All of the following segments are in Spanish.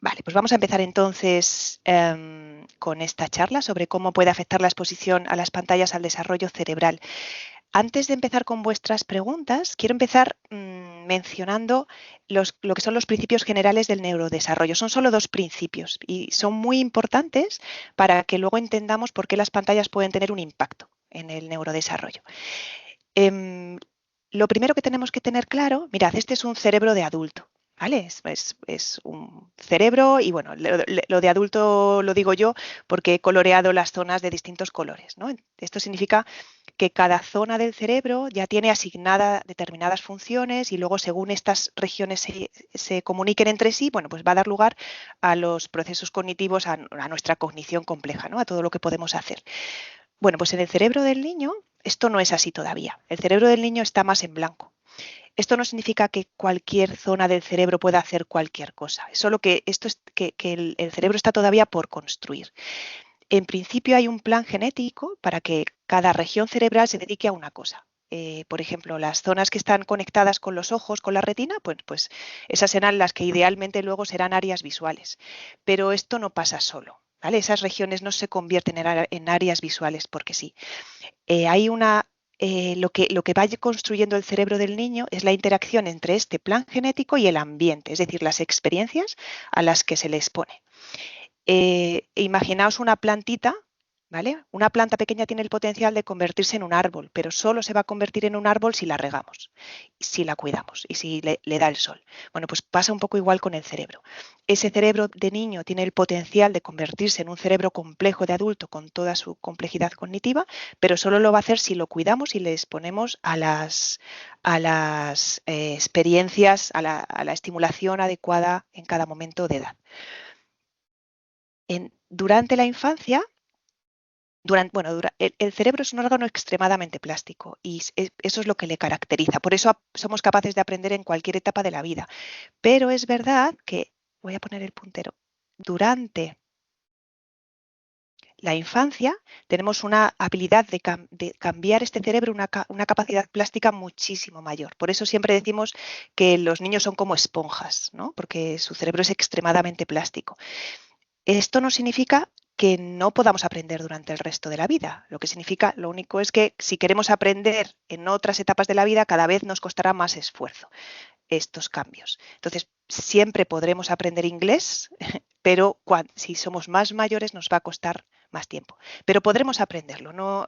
Vale, pues vamos a empezar entonces con esta charla sobre cómo puede afectar la exposición a las pantallas al desarrollo cerebral. Antes de empezar con vuestras preguntas, quiero empezar mencionando lo que son los principios generales del neurodesarrollo. Son solo dos principios y son muy importantes para que luego entendamos por qué las pantallas pueden tener un impacto en el neurodesarrollo. Em, lo primero que tenemos que tener claro, mirad, este es un cerebro de adulto, ¿vale? Es un cerebro y bueno, lo de adulto lo digo yo porque he coloreado las zonas de distintos colores, ¿no? Esto significa que cada zona del cerebro ya tiene asignadas determinadas funciones y luego según estas regiones se comuniquen entre sí, bueno, pues va a dar lugar a los procesos cognitivos, a nuestra cognición compleja, ¿no? A todo lo que podemos hacer. Bueno, pues en el cerebro del niño esto no es así todavía. El cerebro del niño está más en blanco. Esto no significa que cualquier zona del cerebro pueda hacer cualquier cosa. Es solo que esto es que el cerebro está todavía por construir. En principio hay un plan genético para que cada región cerebral se dedique a una cosa. Por ejemplo, las zonas que están conectadas con los ojos, con la retina, pues esas serán las que idealmente luego serán áreas visuales. Pero esto no pasa solo, ¿vale? Esas regiones no se convierten en áreas visuales porque sí. Hay una lo que vaya construyendo el cerebro del niño es la interacción entre este plan genético y el ambiente, es decir, las experiencias a las que se le expone. Imaginaos una plantita, ¿vale? Una planta pequeña tiene el potencial de convertirse en un árbol, pero solo se va a convertir en un árbol si la regamos, si la cuidamos y si le da el sol. Bueno, pues pasa un poco igual con el cerebro. Ese cerebro de niño tiene el potencial de convertirse en un cerebro complejo de adulto con toda su complejidad cognitiva, pero solo lo va a hacer si lo cuidamos y le exponemos a las experiencias, a la estimulación adecuada en cada momento de edad. Durante la infancia, el cerebro es un órgano extremadamente plástico y eso es lo que le caracteriza. Por eso somos capaces de aprender en cualquier etapa de la vida. Pero es verdad que, voy a poner el puntero, durante la infancia tenemos una habilidad de cambiar este cerebro, una capacidad plástica muchísimo mayor. Por eso siempre decimos que los niños son como esponjas, ¿no? Porque su cerebro es extremadamente plástico. Esto no significa que no podamos aprender durante el resto de la vida. Lo único es que si queremos aprender en otras etapas de la vida, cada vez nos costará más esfuerzo estos cambios. Entonces, siempre podremos aprender inglés, pero si somos más mayores nos va a costar más tiempo. Pero podremos aprenderlo. No,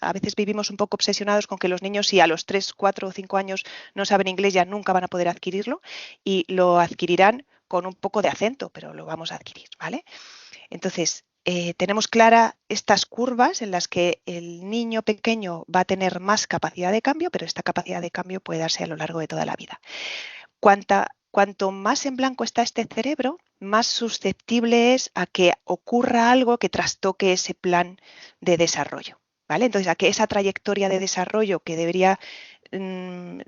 a veces vivimos un poco obsesionados con que los niños, si a los 3, 4 o 5 años no saben inglés, ya nunca van a poder adquirirlo y lo adquirirán con un poco de acento, pero lo vamos a adquirir, ¿vale? Entonces, tenemos claras estas curvas en las que el niño pequeño va a tener más capacidad de cambio, pero esta capacidad de cambio puede darse a lo largo de toda la vida. Cuanto más en blanco está este cerebro, más susceptible es a que ocurra algo que trastoque ese plan de desarrollo, ¿vale? Entonces, a que esa trayectoria de desarrollo que debería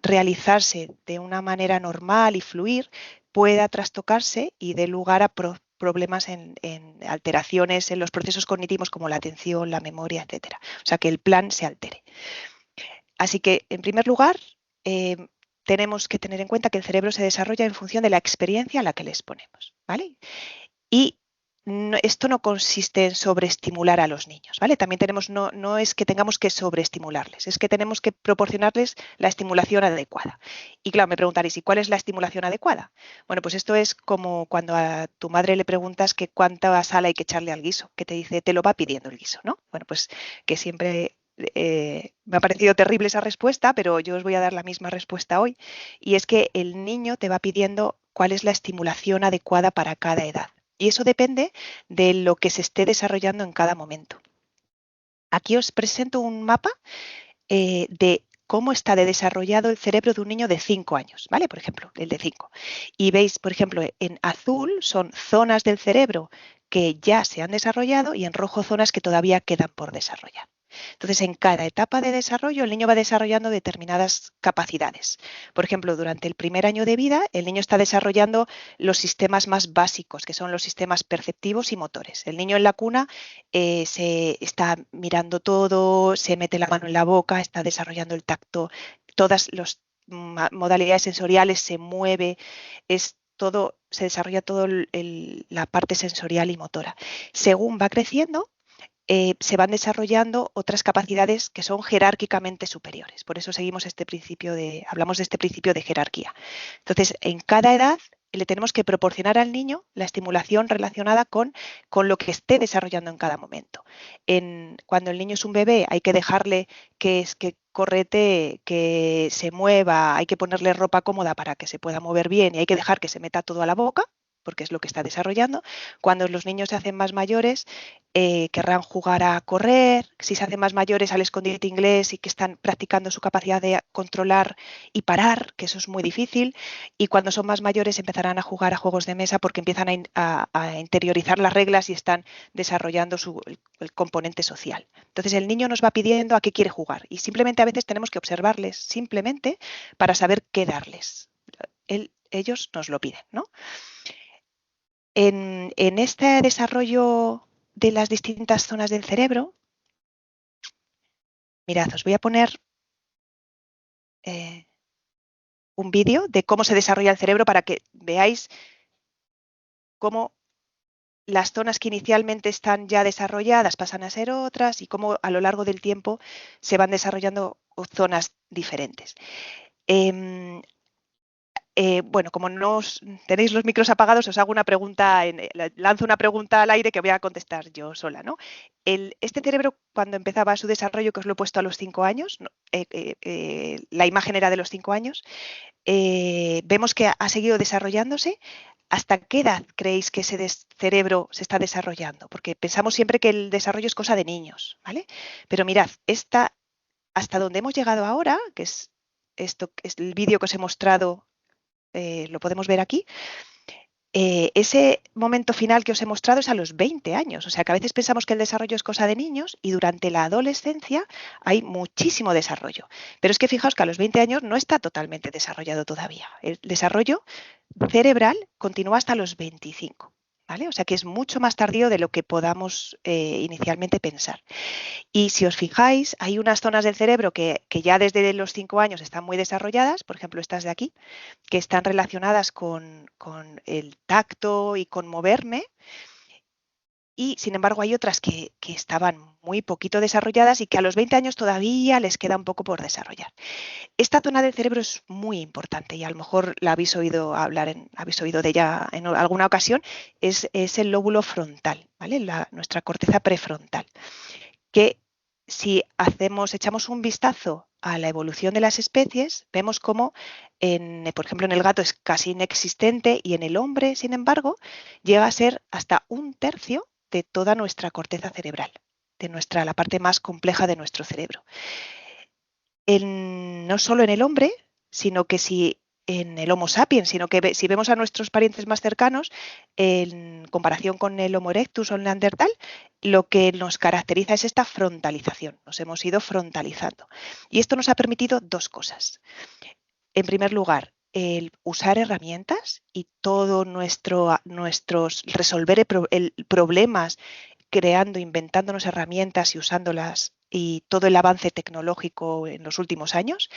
realizarse de una manera normal y fluir, pueda trastocarse y dé lugar a problemas en alteraciones en los procesos cognitivos como la atención, la memoria, etcétera. O sea, que el plan se altere. Así que, en primer lugar, tenemos que tener en cuenta que el cerebro se desarrolla en función de la experiencia a la que le exponemos, ¿vale? Y esto no consiste en sobreestimular a los niños, ¿vale? También no es que tengamos que sobreestimularles, es que tenemos que proporcionarles la estimulación adecuada. Y claro, me preguntaréis, ¿y cuál es la estimulación adecuada? Bueno, pues esto es como cuando a tu madre le preguntas que cuánta sal hay que echarle al guiso, que te dice, te lo va pidiendo el guiso, ¿no? Bueno, pues que siempre me ha parecido terrible esa respuesta, pero yo os voy a dar la misma respuesta hoy, y es que el niño te va pidiendo cuál es la estimulación adecuada para cada edad. Y eso depende de lo que se esté desarrollando en cada momento. Aquí os presento un mapa de cómo está de desarrollado el cerebro de un niño de 5 años, ¿vale? Por ejemplo, el de 5. Y veis, por ejemplo, en azul son zonas del cerebro que ya se han desarrollado y en rojo zonas que todavía quedan por desarrollar. Entonces, en cada etapa de desarrollo, el niño va desarrollando determinadas capacidades. Por ejemplo, durante el primer año de vida, el niño está desarrollando los sistemas más básicos, que son los sistemas perceptivos y motores. El niño en la cuna se está mirando todo, se mete la mano en la boca, está desarrollando el tacto, todas las modalidades sensoriales, se mueve, es se desarrolla todo la parte sensorial y motora. Según va creciendo, se van desarrollando otras capacidades que son jerárquicamente superiores. Por eso hablamos de este principio de jerarquía. Entonces, en cada edad le tenemos que proporcionar al niño la estimulación relacionada con lo que esté desarrollando en cada momento. Cuando el niño es un bebé, hay que dejarle que correte, que se mueva, hay que ponerle ropa cómoda para que se pueda mover bien y hay que dejar que se meta todo a la boca, porque es lo que está desarrollando. Cuando los niños se hacen más mayores, querrán jugar a correr. Si se hacen más mayores, al escondite inglés y que están practicando su capacidad de controlar y parar, que eso es muy difícil. Y cuando son más mayores empezarán a jugar a juegos de mesa porque empiezan a interiorizar las reglas y están desarrollando el componente social. Entonces el niño nos va pidiendo a qué quiere jugar y simplemente a veces tenemos que observarles simplemente para saber qué darles. Ellos nos lo piden, ¿no? En este desarrollo de las distintas zonas del cerebro, mirad, os voy a poner un vídeo de cómo se desarrolla el cerebro para que veáis cómo las zonas que inicialmente están ya desarrolladas pasan a ser otras y cómo a lo largo del tiempo se van desarrollando zonas diferentes. Bueno, como no tenéis los micros apagados, os hago una pregunta, lanzo una pregunta al aire que voy a contestar yo sola, ¿no? Este cerebro, cuando empezaba su desarrollo, que os lo he puesto a los 5 años, la imagen era de los 5 años, vemos que ha seguido desarrollándose. ¿Hasta qué edad creéis que ese cerebro se está desarrollando? Porque pensamos siempre que el desarrollo es cosa de niños, ¿vale? Pero mirad, hasta donde hemos llegado ahora, que es el vídeo que os he mostrado, lo podemos ver aquí, ese momento final que os he mostrado es a los 20 años. O sea que a veces pensamos que el desarrollo es cosa de niños y durante la adolescencia hay muchísimo desarrollo. Pero es que fijaos que a los 20 años no está totalmente desarrollado todavía. El desarrollo cerebral continúa hasta los 25. ¿Vale? O sea que es mucho más tardío de lo que podamos inicialmente pensar. Y si os fijáis, hay unas zonas del cerebro que ya desde los 5 años están muy desarrolladas, por ejemplo estas de aquí, que están relacionadas con el tacto y con moverme, y sin embargo hay otras que estaban muy poquito desarrolladas y que a los 20 años todavía les queda un poco por desarrollar. Esta zona del cerebro es muy importante y a lo mejor la habéis oído hablar, habéis oído de ella en alguna ocasión, es el lóbulo frontal, ¿vale? Nuestra corteza prefrontal, que si echamos un vistazo a la evolución de las especies, vemos cómo, por ejemplo, en el gato es casi inexistente y en el hombre, sin embargo, llega a ser hasta 1/3 de toda nuestra corteza cerebral, la parte más compleja de nuestro cerebro. No solo en el hombre, sino que en el Homo sapiens, sino que si vemos a nuestros parientes más cercanos, en comparación con el Homo erectus o el Neandertal, lo que nos caracteriza es esta frontalización. Nos hemos ido frontalizando. Y esto nos ha permitido dos cosas. En primer lugar, el usar herramientas y todo nuestros resolver problemas inventándonos herramientas y usándolas y todo el avance tecnológico en los últimos años.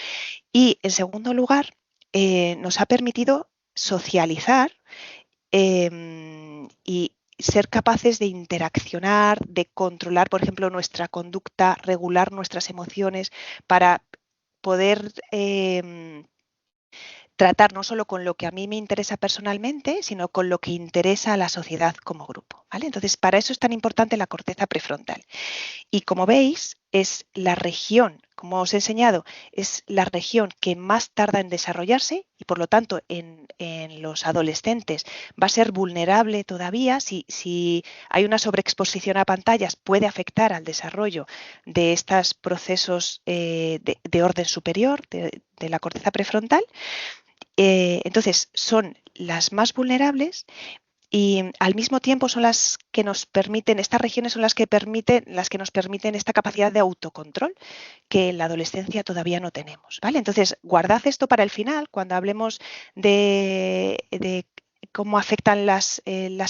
Y en segundo lugar, nos ha permitido socializar y ser capaces de interaccionar, de controlar, por ejemplo, nuestra conducta, regular nuestras emociones para poder tratar no solo con lo que a mí me interesa personalmente, sino con lo que interesa a la sociedad como grupo, ¿vale? Entonces, para eso es tan importante la corteza prefrontal. Y como veis, es la región, como os he enseñado, es la región que más tarda en desarrollarse y por lo tanto en los adolescentes va a ser vulnerable todavía. Si hay una sobreexposición a pantallas, puede afectar al desarrollo de estos procesos de orden superior de la corteza prefrontal. Entonces son las más vulnerables y al mismo tiempo son las que nos permiten, estas regiones son las que nos permiten esta capacidad de autocontrol que en la adolescencia todavía no tenemos, ¿vale? Entonces, guardad esto para el final, cuando hablemos de cómo afectan las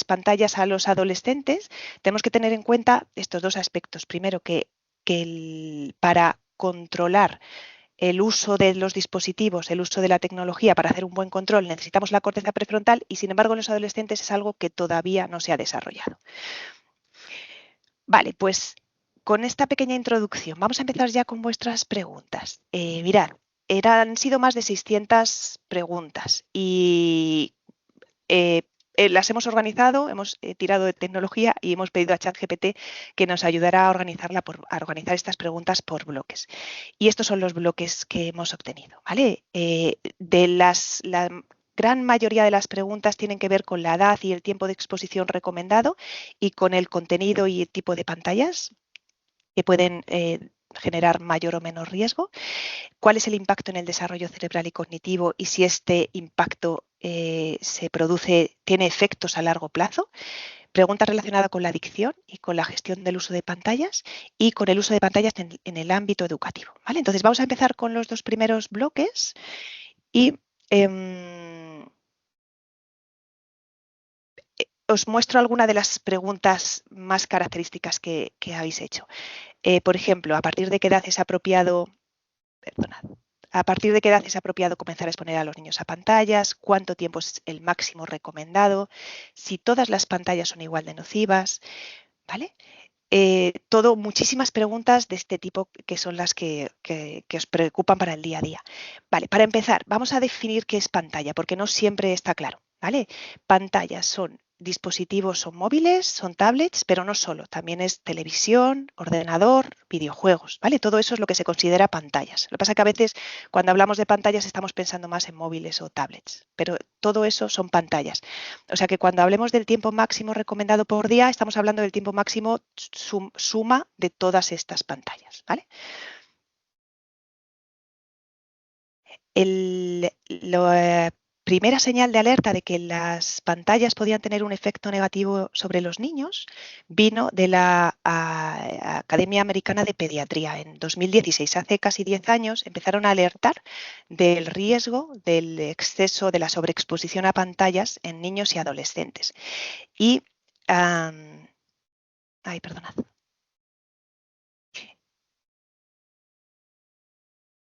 pantallas a los adolescentes, tenemos que tener en cuenta estos dos aspectos. Primero, para controlar el uso de los dispositivos, el uso de la tecnología para hacer un buen control, necesitamos la corteza prefrontal y, sin embargo, en los adolescentes es algo que todavía no se ha desarrollado. Vale, pues con esta pequeña introducción vamos a empezar ya con vuestras preguntas. Mirad, han sido más de 600 preguntas y las hemos organizado, hemos tirado de tecnología y hemos pedido a ChatGPT que nos ayudara a organizar estas preguntas por bloques. Y estos son los bloques que hemos obtenido, ¿vale? La gran mayoría de las preguntas tienen que ver con la edad y el tiempo de exposición recomendado y con el contenido y el tipo de pantallas que pueden generar mayor o menor riesgo. ¿Cuál es el impacto en el desarrollo cerebral y cognitivo y si este impacto tiene efectos a largo plazo? Preguntas relacionadas con la adicción y con la gestión del uso de pantallas y con el uso de pantallas en el ámbito educativo, ¿vale? Entonces vamos a empezar con los dos primeros bloques y os muestro algunas de las preguntas más características que habéis hecho. Por ejemplo, ¿a partir de qué edad es apropiado? Perdonad. ¿A partir de qué edad es apropiado comenzar a exponer a los niños a pantallas? ¿Cuánto tiempo es el máximo recomendado? Si todas las pantallas son igual de nocivas, ¿vale? Muchísimas preguntas de este tipo que son las que os preocupan para el día a día. Vale, para empezar, vamos a definir qué es pantalla, porque no siempre está claro, ¿vale? Pantallas son dispositivos, son móviles, son tablets, pero no solo, también es televisión, ordenador, videojuegos, ¿vale? Todo eso es lo que se considera pantallas. Lo que pasa es que a veces cuando hablamos de pantallas estamos pensando más en móviles o tablets, pero todo eso son pantallas. O sea que cuando hablemos del tiempo máximo recomendado por día, estamos hablando del tiempo máximo suma de todas estas pantallas, ¿vale? La primera señal de alerta de que las pantallas podían tener un efecto negativo sobre los niños vino de la Academia Americana de Pediatría. En 2016, hace casi 10 años, empezaron a alertar del riesgo del exceso de la sobreexposición a pantallas en niños y adolescentes. Y, perdonad.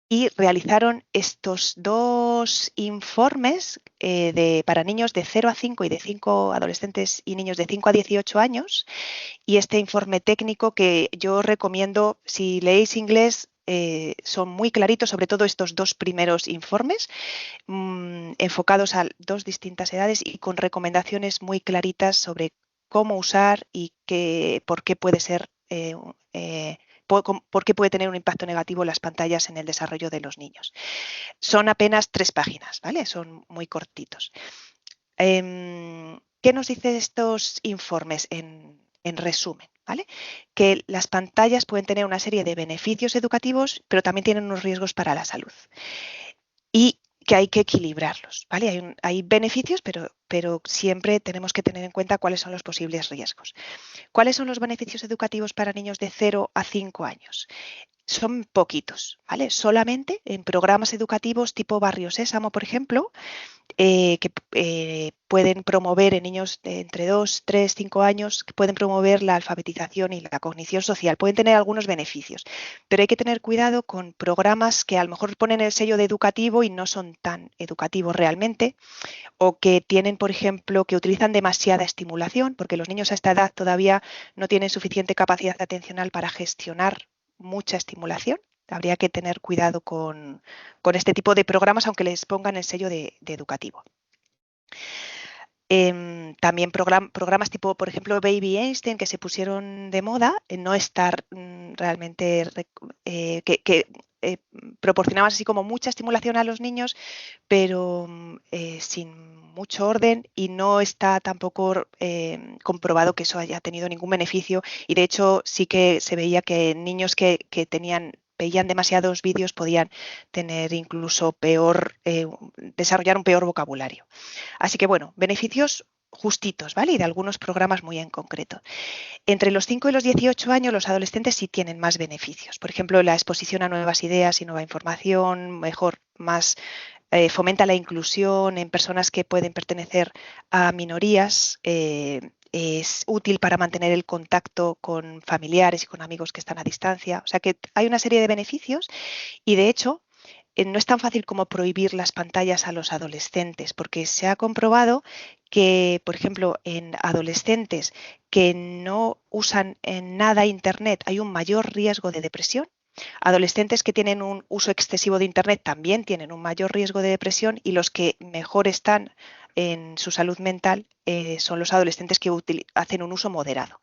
Y realizaron estos dos informes para niños de 0 a 5 y de 5 adolescentes y niños de 5 a 18 años. Y este informe técnico que yo recomiendo, si leéis inglés, son muy claritos, sobre todo estos dos primeros informes, enfocados a dos distintas edades y con recomendaciones muy claritas sobre cómo usar y por qué puede ser por qué puede tener un impacto negativo las pantallas en el desarrollo de los niños. Son apenas 3 páginas, ¿vale? Son muy cortitos. ¿Qué nos dicen estos informes en resumen? ¿Vale? Que las pantallas pueden tener una serie de beneficios educativos, pero también tienen unos riesgos para la salud. Y que hay que equilibrarlos, ¿vale? Hay beneficios, pero siempre tenemos que tener en cuenta cuáles son los posibles riesgos. ¿Cuáles son los beneficios educativos para niños de 0 a 5 años? Son poquitos, ¿vale? Solamente en programas educativos tipo Barrio Sésamo, por ejemplo, que pueden promover en niños de entre 2, 3, 5 años, que pueden promover la alfabetización y la cognición social. Pueden tener algunos beneficios, pero hay que tener cuidado con programas que a lo mejor ponen el sello de educativo y no son tan educativos realmente, o que tienen, por ejemplo, que utilizan demasiada estimulación, porque los niños a esta edad todavía no tienen suficiente capacidad atencional para gestionar mucha estimulación. Habría que tener cuidado con este tipo de programas, aunque les pongan el sello de educativo. También programas tipo, por ejemplo, Baby Einstein, que se pusieron de moda, no estar realmente que proporcionaban así como mucha estimulación a los niños, pero sin mucho orden, y no está tampoco comprobado que eso haya tenido ningún beneficio, y de hecho sí que se veía que niños que veían demasiados vídeos podían tener incluso desarrollar un peor vocabulario. Así que bueno, beneficios justitos, ¿vale? Y de algunos programas muy en concreto. Entre los 5 y los 18 años, los adolescentes sí tienen más beneficios. Por ejemplo, la exposición a nuevas ideas y nueva información, fomenta la inclusión en personas que pueden pertenecer a minorías, es útil para mantener el contacto con familiares y con amigos que están a distancia. O sea que hay una serie de beneficios y, de hecho, no es tan fácil como prohibir las pantallas a los adolescentes, porque se ha comprobado que, por ejemplo, en adolescentes que no usan en nada Internet hay un mayor riesgo de depresión. Adolescentes que tienen un uso excesivo de Internet también tienen un mayor riesgo de depresión, y los que mejor están en su salud mental son los adolescentes que hacen un uso moderado,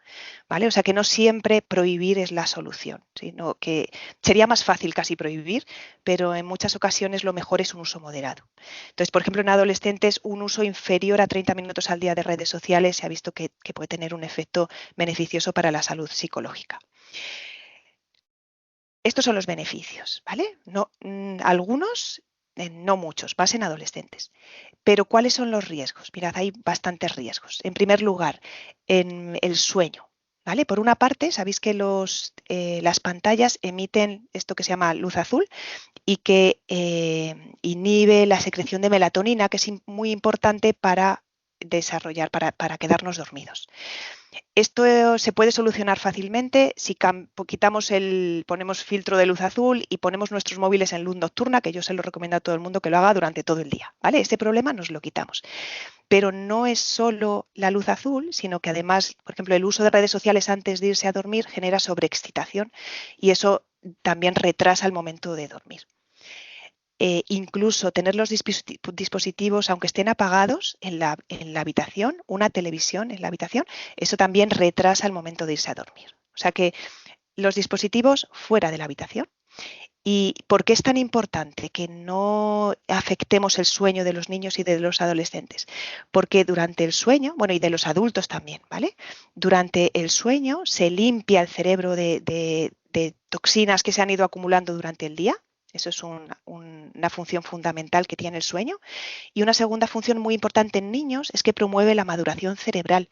¿vale? O sea que no siempre prohibir es la solución, sino que sería más fácil casi prohibir, pero en muchas ocasiones lo mejor es un uso moderado. Entonces, por ejemplo, en adolescentes un uso inferior a 30 minutos al día de redes sociales se ha visto que puede tener un efecto beneficioso para la salud psicológica. Estos son los beneficios, ¿vale? No, algunos, no muchos, más en adolescentes. Pero ¿cuáles son los riesgos? Mirad, hay bastantes riesgos. En primer lugar, en el sueño, ¿vale? Por una parte, sabéis que las pantallas emiten esto que se llama luz azul y que inhibe la secreción de melatonina, que es muy importante para desarrollar, para quedarnos dormidos. Esto se puede solucionar fácilmente si ponemos filtro de luz azul y ponemos nuestros móviles en luz nocturna, que yo se lo recomiendo a todo el mundo que lo haga durante todo el día, ¿vale? Este problema nos lo quitamos. Pero no es solo la luz azul, sino que además, por ejemplo, el uso de redes sociales antes de irse a dormir genera sobreexcitación, y eso también retrasa el momento de dormir. Incluso tener los dispositivos, aunque estén apagados en la habitación, una televisión en la habitación, eso también retrasa el momento de irse a dormir. O sea que los dispositivos fuera de la habitación. ¿Y por qué es tan importante que no afectemos el sueño de los niños y de los adolescentes? Porque durante el sueño, bueno, y de los adultos también, ¿vale? Durante el sueño se limpia el cerebro de toxinas que se han ido acumulando durante el día. Eso es una función fundamental que tiene el sueño. Y una segunda función muy importante en niños es que promueve la maduración cerebral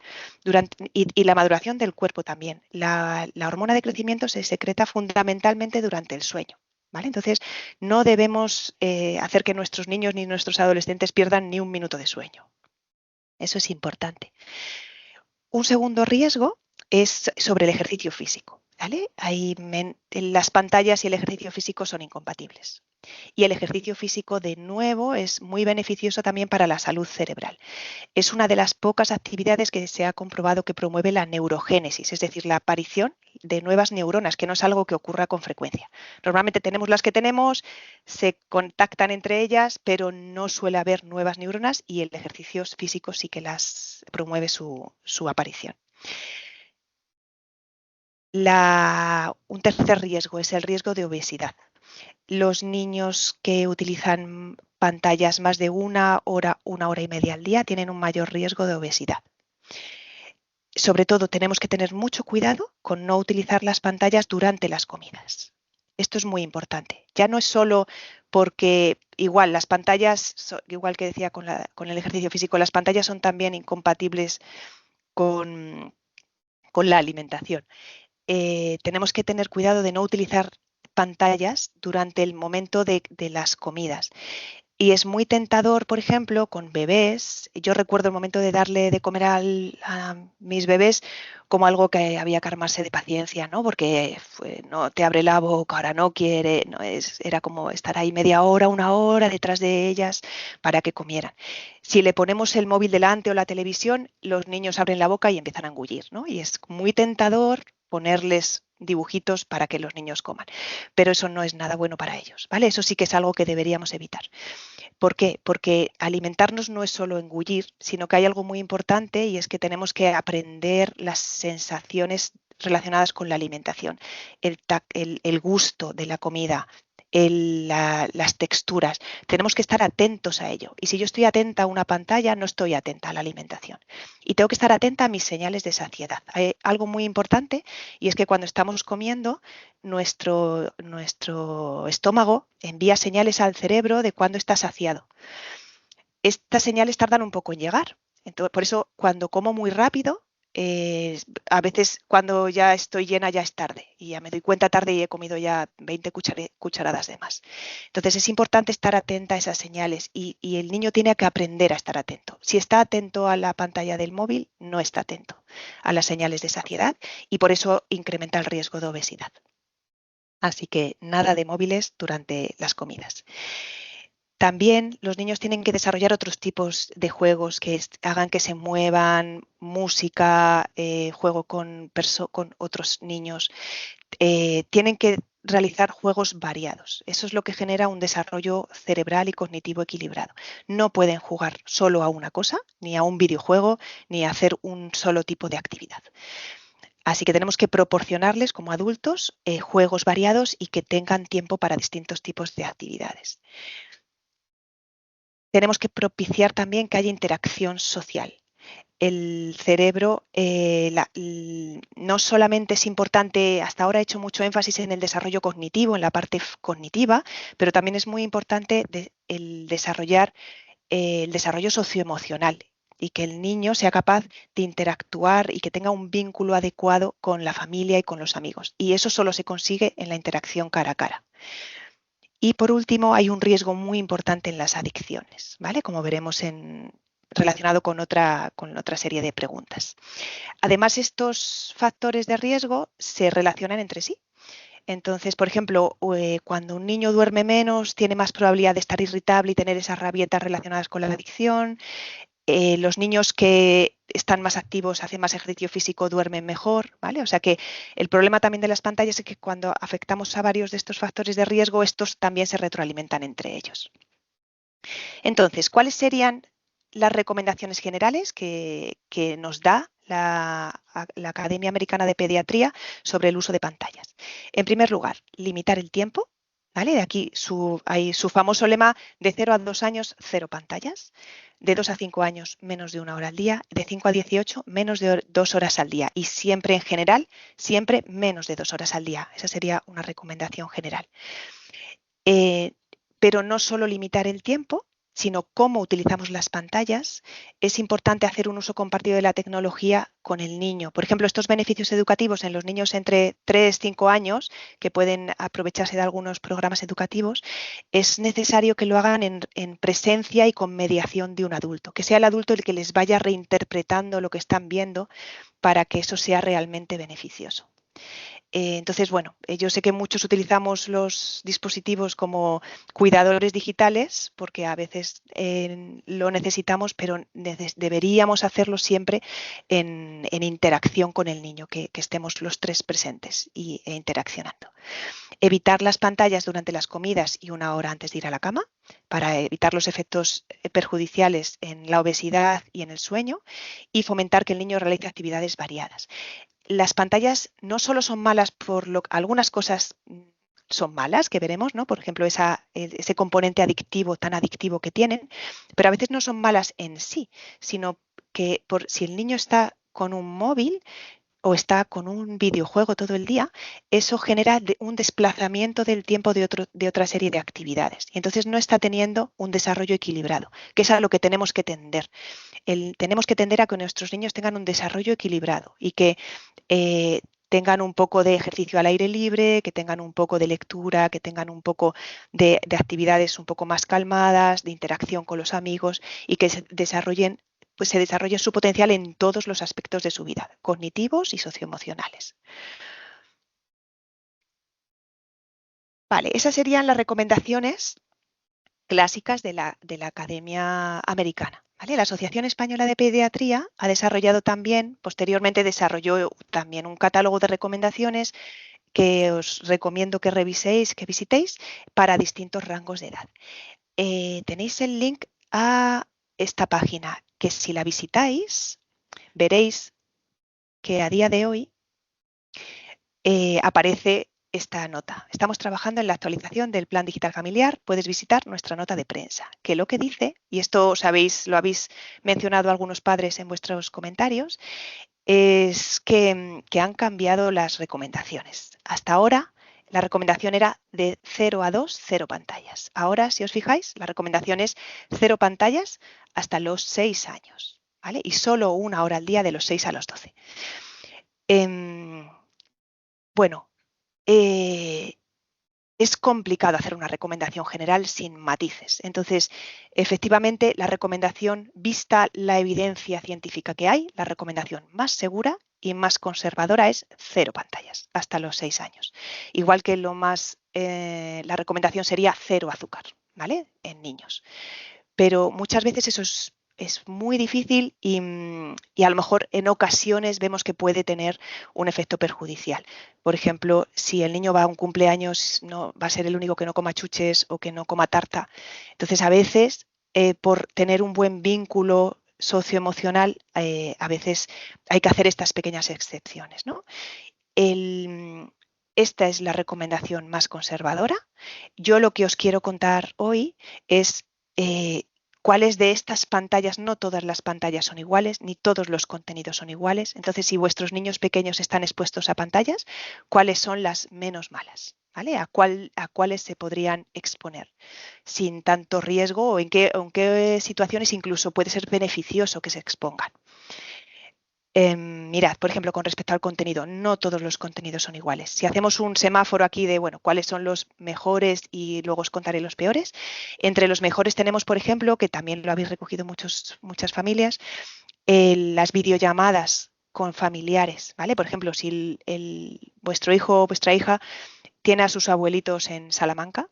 y la maduración del cuerpo también. La hormona de crecimiento se secreta fundamentalmente durante el sueño, ¿vale? Entonces, no debemos hacer que nuestros niños ni nuestros adolescentes pierdan ni un minuto de sueño. Eso es importante. Un segundo riesgo es sobre el ejercicio físico, ¿vale? Las pantallas y el ejercicio físico son incompatibles. Y el ejercicio físico, de nuevo, es muy beneficioso también para la salud cerebral. Es una de las pocas actividades que se ha comprobado que promueve la neurogénesis, es decir, la aparición de nuevas neuronas, que no es algo que ocurra con frecuencia. Normalmente tenemos las que tenemos, se contactan entre ellas, pero no suele haber nuevas neuronas, y el ejercicio físico sí que las promueve su aparición. Un tercer riesgo es el riesgo de obesidad. Los niños que utilizan pantallas más de una hora y media al día tienen un mayor riesgo de obesidad. Sobre todo, tenemos que tener mucho cuidado con no utilizar las pantallas durante las comidas. Esto es muy importante. Ya no es solo porque igual las pantallas, igual que decía con el ejercicio físico, las pantallas son también incompatibles con la alimentación. Tenemos que tener cuidado de no utilizar pantallas durante el momento de las comidas. Y es muy tentador, por ejemplo, con bebés. Yo recuerdo el momento de darle de comer a mis bebés como algo que había que armarse de paciencia, ¿no? Porque no te abre la boca, ahora no quiere, no era como estar ahí media hora, una hora detrás de ellas para que comieran. Si le ponemos el móvil delante o la televisión, los niños abren la boca y empiezan a engullir, ¿no? Y es muy tentador ponerles dibujitos para que los niños coman, pero eso no es nada bueno para ellos, ¿vale? Eso sí que es algo que deberíamos evitar. ¿Por qué? Porque alimentarnos no es solo engullir, sino que hay algo muy importante, y es que tenemos que aprender las sensaciones relacionadas con la alimentación, el gusto de la comida, las texturas. Tenemos que estar atentos a ello. Y si yo estoy atenta a una pantalla, no estoy atenta a la alimentación. Y tengo que estar atenta a mis señales de saciedad. Hay algo muy importante, y es que cuando estamos comiendo, nuestro estómago envía señales al cerebro de cuándo está saciado. Estas señales tardan un poco en llegar. Entonces, por eso, cuando como muy rápido, a veces cuando ya estoy llena ya es tarde, y ya me doy cuenta tarde y he comido ya 20 cucharadas de más. Entonces es importante estar atenta a esas señales, y el niño tiene que aprender a estar atento. Si está atento a la pantalla del móvil, no está atento a las señales de saciedad, y por eso incrementa el riesgo de obesidad. Así que nada de móviles durante las comidas. También los niños tienen que desarrollar otros tipos de juegos que hagan que se muevan, música, juego con otros niños. Tienen que realizar juegos variados. Eso es lo que genera un desarrollo cerebral y cognitivo equilibrado. No pueden jugar solo a una cosa, ni a un videojuego, ni a hacer un solo tipo de actividad. Así que tenemos que proporcionarles como adultos juegos variados y que tengan tiempo para distintos tipos de actividades. Tenemos que propiciar también que haya interacción social. El cerebro no solamente es importante, hasta ahora he hecho mucho énfasis en el desarrollo cognitivo, en la parte cognitiva, pero también es muy importante el desarrollo socioemocional y que el niño sea capaz de interactuar y que tenga un vínculo adecuado con la familia y con los amigos. Y eso solo se consigue en la interacción cara a cara. Y por último, hay un riesgo muy importante en las adicciones, ¿vale? Como veremos relacionado con otra serie de preguntas. Además, estos factores de riesgo se relacionan entre sí. Entonces, por ejemplo, cuando un niño duerme menos, tiene más probabilidad de estar irritable y tener esas rabietas relacionadas con la adicción. Los niños que están más activos, hacen más ejercicio físico, duermen mejor, ¿vale? O sea que el problema también de las pantallas es que cuando afectamos a varios de estos factores de riesgo, estos también se retroalimentan entre ellos. Entonces, ¿cuáles serían las recomendaciones generales que nos da la Academia Americana de Pediatría sobre el uso de pantallas? En primer lugar, limitar el tiempo, ¿vale? De aquí hay su famoso lema: de 0 a 2 años, 0 pantallas; de 2 a 5 años, menos de 1 hora al día; de 5 a 18, menos de 2 horas al día. Y siempre, en general, siempre menos de 2 horas al día. Esa sería una recomendación general. Pero no solo limitar el tiempo, sino cómo utilizamos las pantallas. Es importante hacer un uso compartido de la tecnología con el niño. Por ejemplo, estos beneficios educativos en los niños entre 3 y 5 años, que pueden aprovecharse de algunos programas educativos, es necesario que lo hagan en presencia y con mediación de un adulto, que sea el adulto el que les vaya reinterpretando lo que están viendo para que eso sea realmente beneficioso. Entonces, bueno, yo sé que muchos utilizamos los dispositivos como cuidadores digitales porque a veces lo necesitamos, pero deberíamos hacerlo siempre en interacción con el niño, que estemos los tres presentes e interaccionando. Evitar las pantallas durante las comidas y 1 hora antes de ir a la cama para evitar los efectos perjudiciales en la obesidad y en el sueño, y fomentar que el niño realice actividades variadas. Las pantallas no solo son malas algunas cosas son malas, que veremos, ¿no? Por ejemplo, ese componente adictivo, tan adictivo que tienen, pero a veces no son malas en sí, sino que si el niño está con un móvil o está con un videojuego todo el día, eso genera un desplazamiento del tiempo de otra serie de actividades. Y entonces no está teniendo un desarrollo equilibrado, que es a lo que tenemos que tender. Tenemos que tender a que nuestros niños tengan un desarrollo equilibrado y que tengan un poco de ejercicio al aire libre, que tengan un poco de lectura, que tengan un poco de actividades un poco más calmadas, de interacción con los amigos, y que se desarrolle su potencial en todos los aspectos de su vida, cognitivos y socioemocionales. Vale, esas serían las recomendaciones clásicas de la Academia Americana. ¿Vale? La Asociación Española de Pediatría ha desarrollado también, posteriormente desarrolló también un catálogo de recomendaciones que os recomiendo que reviséis, que visitéis, para distintos rangos de edad. Tenéis el link a esta página, que si la visitáis, veréis que a día de hoy aparece esta nota. Estamos trabajando en la actualización del Plan Digital Familiar. Puedes visitar nuestra nota de prensa, que lo que dice, y esto lo habéis mencionado algunos padres en vuestros comentarios, es que han cambiado las recomendaciones. Hasta ahora la recomendación era de 0 a 2, 0 pantallas. Ahora, si os fijáis, la recomendación es 0 pantallas hasta los 6 años, ¿vale? Y solo 1 hora al día de los 6 a los 12. Bueno, es complicado hacer una recomendación general sin matices. Entonces, efectivamente, la recomendación, vista la evidencia científica que hay, la recomendación más segura y más conservadora es 0 pantallas hasta los 6 años. Igual que la recomendación sería 0 azúcar, ¿vale? En niños. Pero muchas veces eso es muy difícil y a lo mejor en ocasiones vemos que puede tener un efecto perjudicial. Por ejemplo, si el niño va a un cumpleaños, no va a ser el único que no coma chuches o que no coma tarta. Entonces, a veces, por tener un buen vínculo socioemocional, a veces hay que hacer estas pequeñas excepciones, ¿no? Esta es la recomendación más conservadora. Yo lo que os quiero contar hoy es cuáles de estas pantallas, no todas las pantallas son iguales, ni todos los contenidos son iguales. Entonces, si vuestros niños pequeños están expuestos a pantallas, ¿cuáles son las menos malas? ¿Vale? ¿A cuáles se podrían exponer sin tanto riesgo o en qué situaciones incluso puede ser beneficioso que se expongan? Mirad, por ejemplo, con respecto al contenido, no todos los contenidos son iguales. Si hacemos un semáforo aquí de, bueno, cuáles son los mejores y luego os contaré los peores, entre los mejores tenemos, por ejemplo, que también lo habéis recogido muchas familias, las videollamadas con familiares, ¿vale? Por ejemplo, si vuestro hijo o vuestra hija tiene a sus abuelitos en Salamanca,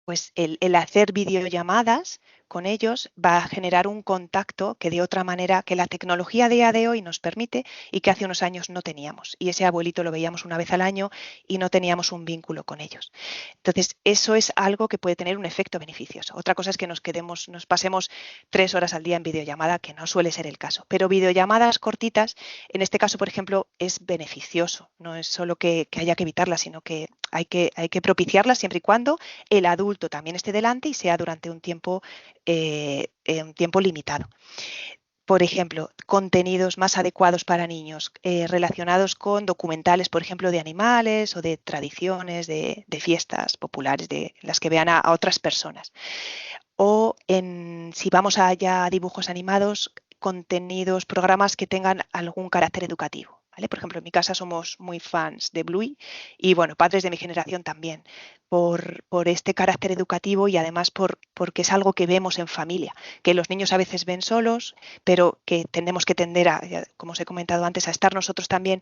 pues el hacer videollamadas con ellos va a generar un contacto que de otra manera que la tecnología a día de hoy nos permite y que hace unos años no teníamos. Y ese abuelito lo veíamos una vez al año y no teníamos un vínculo con ellos. Entonces, eso es algo que puede tener un efecto beneficioso. Otra cosa es que nos pasemos 3 horas al día en videollamada, que no suele ser el caso. Pero videollamadas cortitas, en este caso, por ejemplo, es beneficioso. No es solo que haya que evitarlas, sino que hay que propiciarlas siempre y cuando el adulto también esté delante y sea durante un tiempo limitado. Por ejemplo, contenidos más adecuados para niños relacionados con documentales, por ejemplo, de animales o de tradiciones, de fiestas populares, de las que vean a otras personas. O si vamos allá a dibujos animados, contenidos, programas que tengan algún carácter educativo. ¿Vale? Por ejemplo, en mi casa somos muy fans de Bluey y, bueno, padres de mi generación también, por este carácter educativo y además porque es algo que vemos en familia, que los niños a veces ven solos, pero que tenemos que tender a, como os he comentado antes, a estar nosotros también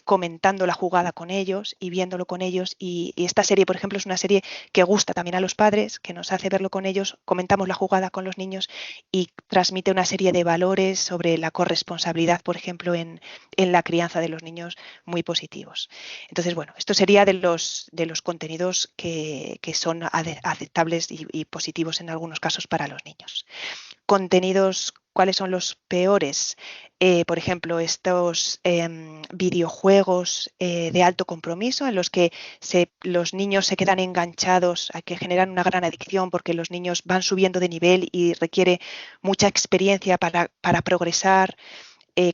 comentando la jugada con ellos y viéndolo con ellos. Y esta serie, por ejemplo, es una serie que gusta también a los padres, que nos hace verlo con ellos, comentamos la jugada con los niños y transmite una serie de valores sobre la corresponsabilidad, por ejemplo, en la crianza de los niños muy positivos. Entonces, bueno, esto sería de los contenidos que son aceptables y positivos en algunos casos para los niños. Contenidos, ¿cuáles son los peores? Por ejemplo, estos videojuegos de alto compromiso en los que los niños se quedan enganchados, a que generan una gran adicción porque los niños van subiendo de nivel y requiere mucha experiencia para progresar.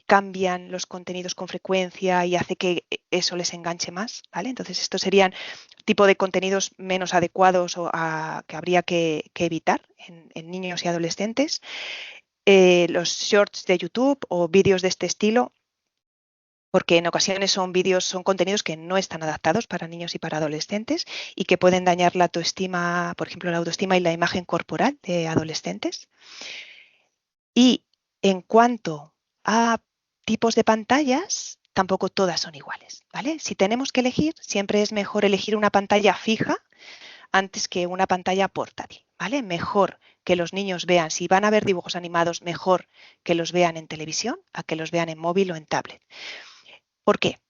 Cambian los contenidos con frecuencia y hace que eso les enganche más, ¿vale? Entonces, estos serían tipo de contenidos menos adecuados que habría que evitar en niños y adolescentes. Los shorts de YouTube o vídeos de este estilo, porque en ocasiones son contenidos que no están adaptados para niños y para adolescentes y que pueden dañar la autoestima, por ejemplo, la autoestima y la imagen corporal de adolescentes. Y en cuanto a tipos de pantallas, tampoco todas son iguales, ¿vale? Si tenemos que elegir, siempre es mejor elegir una pantalla fija antes que una pantalla portátil, ¿vale? Mejor que los niños vean, si van a ver dibujos animados, mejor que los vean en televisión a que los vean en móvil o en tablet. ¿Por qué?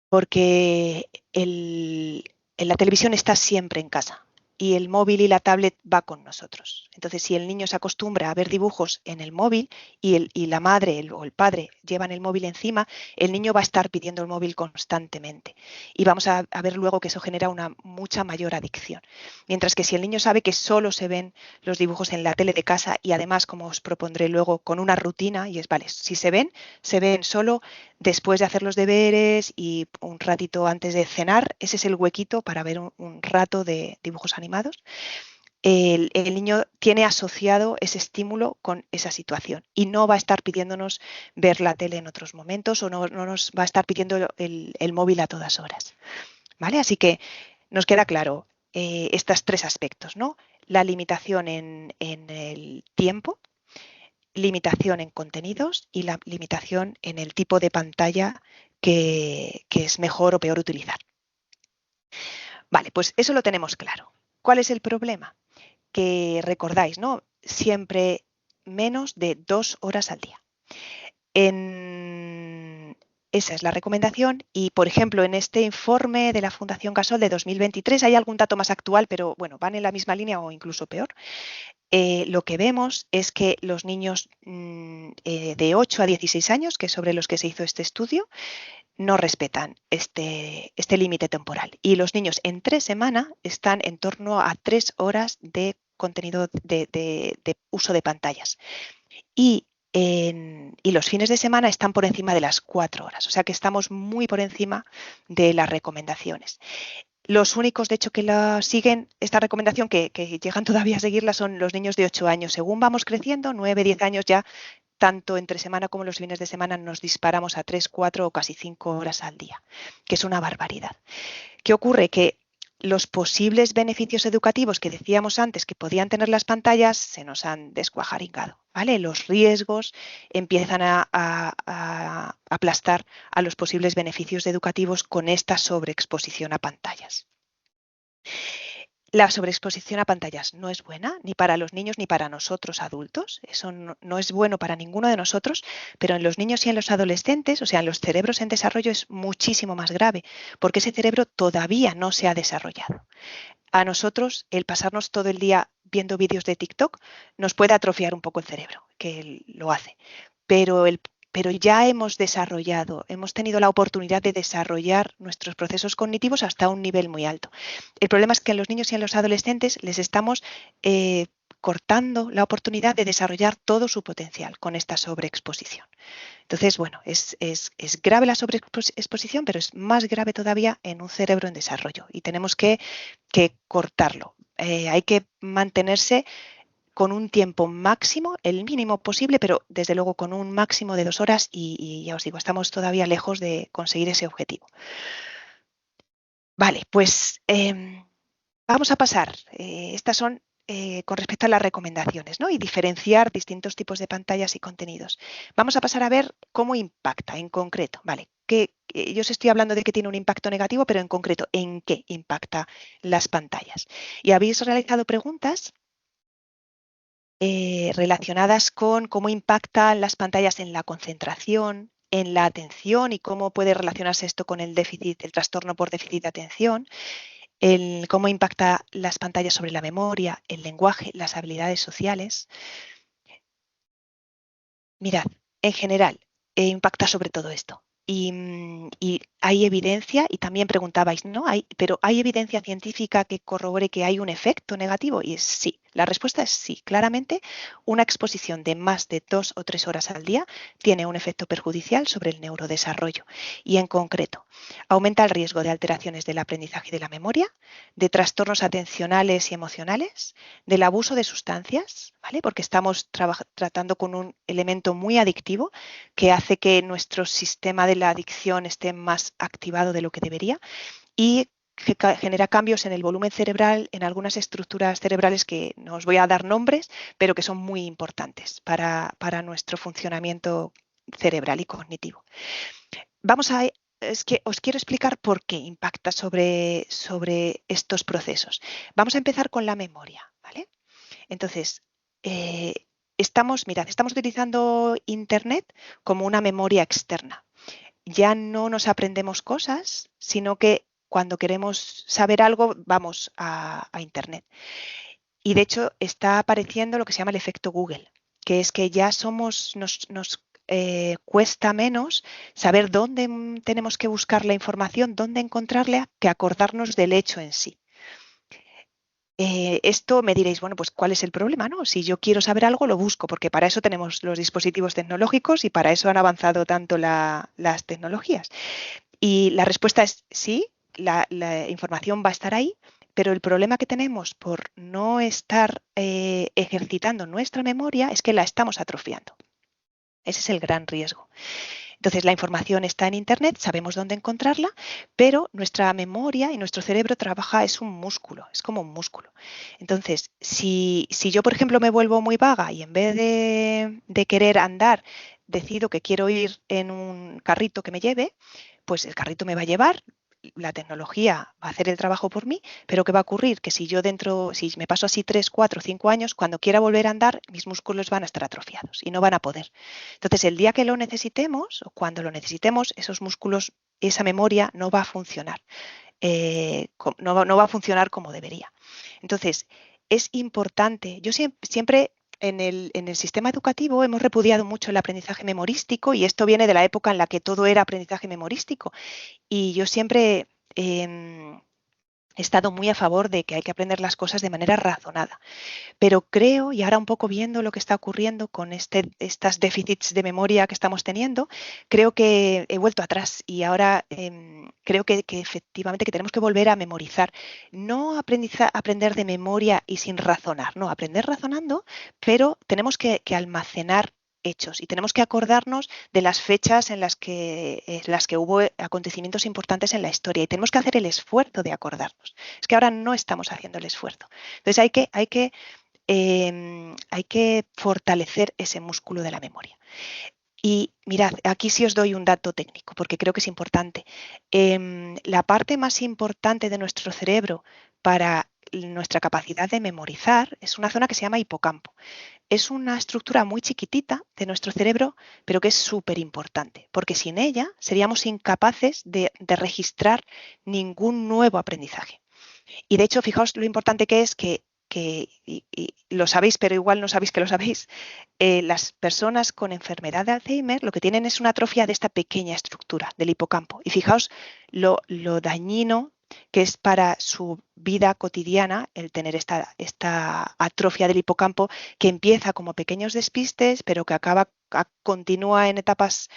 Porque la televisión está siempre en casa y el móvil y la tablet va con nosotros. Entonces, si el niño se acostumbra a ver dibujos en el móvil y la madre o el padre llevan el móvil encima, el niño va a estar pidiendo el móvil constantemente y vamos a ver luego que eso genera una mucha mayor adicción. Mientras que si el niño sabe que solo se ven los dibujos en la tele de casa y además, como os propondré luego, con una rutina, y es, vale, si se ven solo después de hacer los deberes y un ratito antes de cenar, ese es el huequito para ver un rato de dibujos animados. El niño tiene asociado ese estímulo con esa situación y no va a estar pidiéndonos ver la tele en otros momentos o no nos va a estar pidiendo el móvil a todas horas, ¿vale? Así que nos queda claro estos 3 aspectos, ¿no? La limitación en el tiempo, limitación en contenidos y la limitación en el tipo de pantalla que es mejor o peor utilizar. Vale, pues eso lo tenemos claro. ¿Cuál es el problema? Que recordáis, ¿no? Siempre menos de 2 horas al día. Esa es la recomendación y, por ejemplo, en este informe de la Fundación Gasol de 2023 hay algún dato más actual, pero bueno, van en la misma línea o incluso peor. Lo que vemos es que los niños de 8 a 16 años, que es sobre los que se hizo este estudio, no respetan este límite temporal. Y los niños en 3 semanas están en torno a 3 horas de contenido de uso de pantallas. Y los fines de semana están por encima de las 4 horas. O sea que estamos muy por encima de las recomendaciones. Los únicos, de hecho, que la siguen esta recomendación, que llegan todavía a seguirla, son los niños de 8 años. Según vamos creciendo, 9, 10 años ya, tanto entre semana como los fines de semana, nos disparamos a 3, 4 o casi 5 horas al día, que es una barbaridad. ¿Qué ocurre? Que los posibles beneficios educativos que decíamos antes que podían tener las pantallas se nos han descuajaringado, ¿vale? Los riesgos empiezan a aplastar a los posibles beneficios educativos con esta sobreexposición a pantallas. La sobreexposición a pantallas no es buena ni para los niños ni para nosotros adultos. Eso no es bueno para ninguno de nosotros, pero en los niños y en los adolescentes, o sea, en los cerebros en desarrollo, es muchísimo más grave, porque ese cerebro todavía no se ha desarrollado. A nosotros, el pasarnos todo el día viendo vídeos de TikTok nos puede atrofiar un poco el cerebro, que lo hace. Pero ya hemos tenido la oportunidad de desarrollar nuestros procesos cognitivos hasta un nivel muy alto. El problema es que en los niños y en los adolescentes les estamos cortando la oportunidad de desarrollar todo su potencial con esta sobreexposición. Entonces, bueno, es grave la sobreexposición, pero es más grave todavía en un cerebro en desarrollo y tenemos que cortarlo. Hay que mantenerse con un tiempo máximo, el mínimo posible, pero desde luego con un máximo de 2 horas y ya os digo, estamos todavía lejos de conseguir ese objetivo. Vale, pues vamos a pasar. Estas son con respecto a las recomendaciones, ¿no? Y diferenciar distintos tipos de pantallas y contenidos. Vamos a pasar a ver cómo impacta en concreto, ¿vale? Yo os estoy hablando de que tiene un impacto negativo, pero en concreto, ¿en qué impacta las pantallas? Y habéis realizado preguntas relacionadas con cómo impactan las pantallas en la concentración, en la atención y cómo puede relacionarse esto con el trastorno por déficit de atención, cómo impacta las pantallas sobre la memoria, el lenguaje, las habilidades sociales. Mirad, en general, impacta sobre todo esto. Y hay evidencia, y también preguntabais, ¿no? Pero ¿hay evidencia científica que corrobore que hay un efecto negativo? Y es sí. La respuesta es sí. Claramente, una exposición de más de 2 o 3 horas al día tiene un efecto perjudicial sobre el neurodesarrollo. Y en concreto, aumenta el riesgo de alteraciones del aprendizaje y de la memoria, de trastornos atencionales y emocionales, del abuso de sustancias, ¿vale? Porque estamos tratando con un elemento muy adictivo que hace que nuestro sistema de la adicción esté más activado de lo que debería y que genera cambios en el volumen cerebral, en algunas estructuras cerebrales que no os voy a dar nombres, pero que son muy importantes para nuestro funcionamiento cerebral y cognitivo. Es que os quiero explicar por qué impacta sobre estos procesos. Vamos a empezar con la memoria, ¿vale? Entonces, estamos utilizando Internet como una memoria externa. Ya no nos aprendemos cosas, sino que cuando queremos saber algo vamos a Internet. Y de hecho está apareciendo lo que se llama el efecto Google, que es que ya nos cuesta menos saber dónde tenemos que buscar la información, dónde encontrarla, que acordarnos del hecho en sí. Esto me diréis, bueno, pues ¿cuál es el problema, no? Si yo quiero saber algo, lo busco, porque para eso tenemos los dispositivos tecnológicos y para eso han avanzado tanto las tecnologías. Y la respuesta es sí, la información va a estar ahí, pero el problema que tenemos por no estar ejercitando nuestra memoria es que la estamos atrofiando. Ese es el gran riesgo. Entonces, la información está en Internet, sabemos dónde encontrarla, pero nuestra memoria y nuestro cerebro trabaja, es un músculo, es como un músculo. Entonces, si yo, por ejemplo, me vuelvo muy vaga y en vez de querer andar, decido que quiero ir en un carrito que me lleve, pues el carrito me va a llevar, la tecnología va a hacer el trabajo por mí, pero ¿qué va a ocurrir? Que si me paso así 3, 4, 5 años, cuando quiera volver a andar, mis músculos van a estar atrofiados y no van a poder. Entonces, el día que lo necesitemos o cuando lo necesitemos, esos músculos, esa memoria no va a funcionar, no va a funcionar como debería. Entonces, es importante, yo siempre en el sistema educativo hemos repudiado mucho el aprendizaje memorístico y esto viene de la época en la que todo era aprendizaje memorístico. Y yo siempre he estado muy a favor de que hay que aprender las cosas de manera razonada. Pero creo, y ahora un poco viendo lo que está ocurriendo con estas déficits de memoria que estamos teniendo, creo que he vuelto atrás y ahora creo que efectivamente que tenemos que volver a memorizar. No aprender de memoria y sin razonar, no, aprender razonando, pero tenemos que almacenar hechos y tenemos que acordarnos de las fechas en las que hubo acontecimientos importantes en la historia y tenemos que hacer el esfuerzo de acordarnos. Es que ahora no estamos haciendo el esfuerzo. Entonces hay que fortalecer ese músculo de la memoria. Y mirad, aquí sí os doy un dato técnico, porque creo que es importante. La parte más importante de nuestro cerebro para nuestra capacidad de memorizar es una zona que se llama hipocampo. Es una estructura muy chiquitita de nuestro cerebro, pero que es súper importante, porque sin ella seríamos incapaces de registrar ningún nuevo aprendizaje. Y de hecho, fijaos lo importante que es y lo sabéis, pero igual no sabéis que lo sabéis, las personas con enfermedad de Alzheimer lo que tienen es una atrofia de esta pequeña estructura del hipocampo. Y fijaos lo dañino que es para su vida cotidiana el tener esta atrofia del hipocampo que empieza como pequeños despistes, pero que continúa en etapas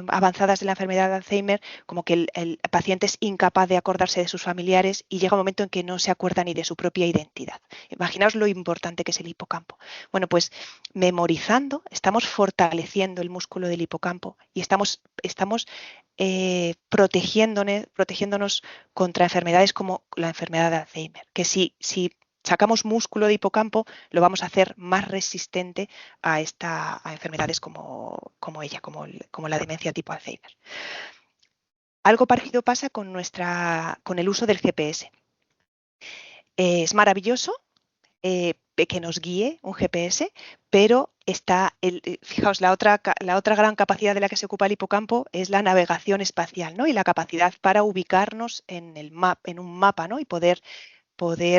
avanzadas de la enfermedad de Alzheimer, como que el paciente es incapaz de acordarse de sus familiares y llega un momento en que no se acuerda ni de su propia identidad. Imaginaos lo importante que es el hipocampo. Bueno, pues memorizando estamos fortaleciendo el músculo del hipocampo y estamos protegiéndonos contra enfermedades como la enfermedad de Alzheimer, que si sacamos músculo de hipocampo, lo vamos a hacer más resistente a enfermedades como ella, como la demencia tipo Alzheimer. Algo parecido pasa con el uso del GPS. Es maravilloso que nos guíe un GPS, pero fijaos, la otra gran capacidad de la que se ocupa el hipocampo es la navegación espacial, ¿no? Y la capacidad para ubicarnos en un mapa, ¿no? Y poder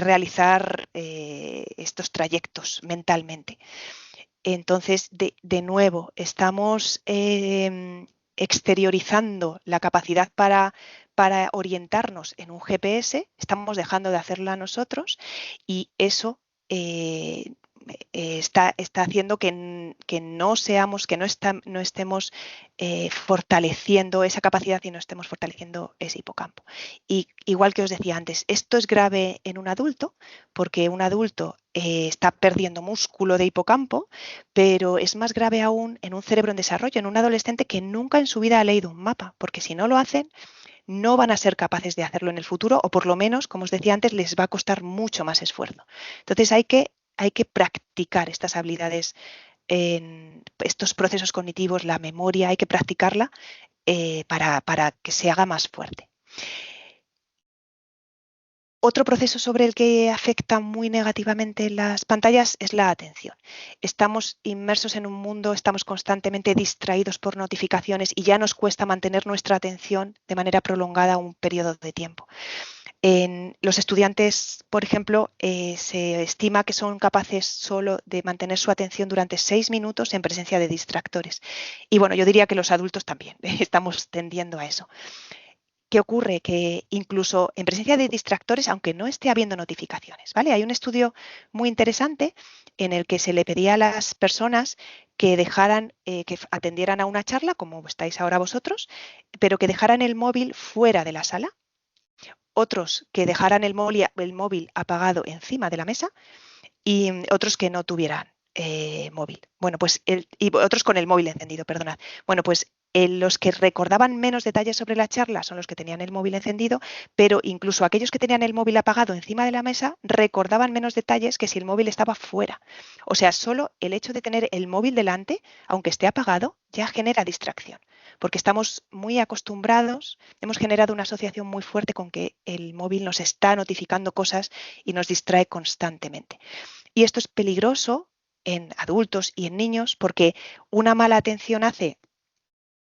realizar estos trayectos mentalmente. Entonces, de nuevo, estamos exteriorizando la capacidad para orientarnos en un GPS, estamos dejando de hacerla nosotros y eso eh, está haciendo que no estemos fortaleciendo esa capacidad y no estemos fortaleciendo ese hipocampo. Y igual que os decía antes, esto es grave en un adulto porque un adulto está perdiendo músculo de hipocampo, pero es más grave aún en un cerebro en desarrollo, en un adolescente que nunca en su vida ha leído un mapa, porque si no lo hacen, no van a ser capaces de hacerlo en el futuro o por lo menos, como os decía antes, les va a costar mucho más esfuerzo. Entonces hay que practicar estas habilidades, en estos procesos cognitivos, la memoria, hay que practicarla para que se haga más fuerte. Otro proceso sobre el que afecta muy negativamente las pantallas es la atención. Estamos inmersos en un mundo, estamos constantemente distraídos por notificaciones y ya nos cuesta mantener nuestra atención de manera prolongada un periodo de tiempo. En los estudiantes, por ejemplo, se estima que son capaces solo de mantener su atención durante 6 minutos en presencia de distractores. Y bueno, yo diría que los adultos también estamos tendiendo a eso. ¿Qué ocurre? Que incluso en presencia de distractores, aunque no esté habiendo notificaciones, ¿vale? Hay un estudio muy interesante en el que se le pedía a las personas que que atendieran a una charla, como estáis ahora vosotros, pero que dejaran el móvil fuera de la sala, otros que dejaran el móvil apagado encima de la mesa y otros que no tuvieran móvil. Bueno, pues y otros con el móvil encendido, perdonad. Bueno, pues los que recordaban menos detalles sobre la charla son los que tenían el móvil encendido, pero incluso aquellos que tenían el móvil apagado encima de la mesa recordaban menos detalles que si el móvil estaba fuera. O sea, solo el hecho de tener el móvil delante, aunque esté apagado, ya genera distracción, porque estamos muy acostumbrados, hemos generado una asociación muy fuerte con que el móvil nos está notificando cosas y nos distrae constantemente. Y esto es peligroso en adultos y en niños porque una mala atención hace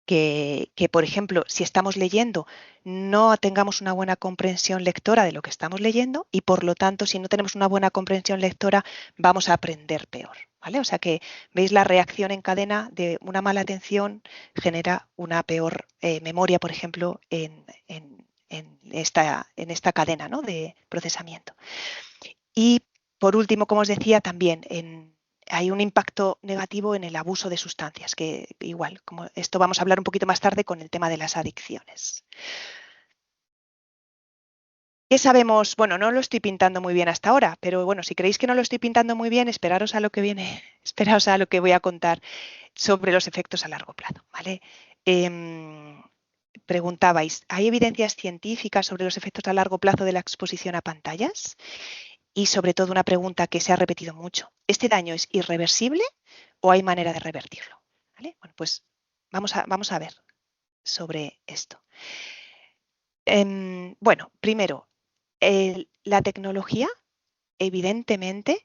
que, por ejemplo, si estamos leyendo, no tengamos una buena comprensión lectora de lo que estamos leyendo y, por lo tanto, si no tenemos una buena comprensión lectora, vamos a aprender peor. ¿Vale? O sea que veis la reacción en cadena de una mala atención genera una peor memoria, por ejemplo, en esta cadena, ¿no?, de procesamiento. Y por último, como os decía, también hay un impacto negativo en el abuso de sustancias, que igual, como esto vamos a hablar un poquito más tarde con el tema de las adicciones. ¿Qué sabemos? Bueno, no lo estoy pintando muy bien hasta ahora, pero bueno, si creéis que no lo estoy pintando muy bien, esperaros a lo que viene, esperaos a lo que voy a contar sobre los efectos a largo plazo, ¿vale? Preguntabais, ¿hay evidencias científicas sobre los efectos a largo plazo de la exposición a pantallas? Y sobre todo una pregunta que se ha repetido mucho. ¿Este daño es irreversible o hay manera de revertirlo? ¿Vale? Bueno, pues vamos a ver sobre esto. Bueno, primero, la tecnología evidentemente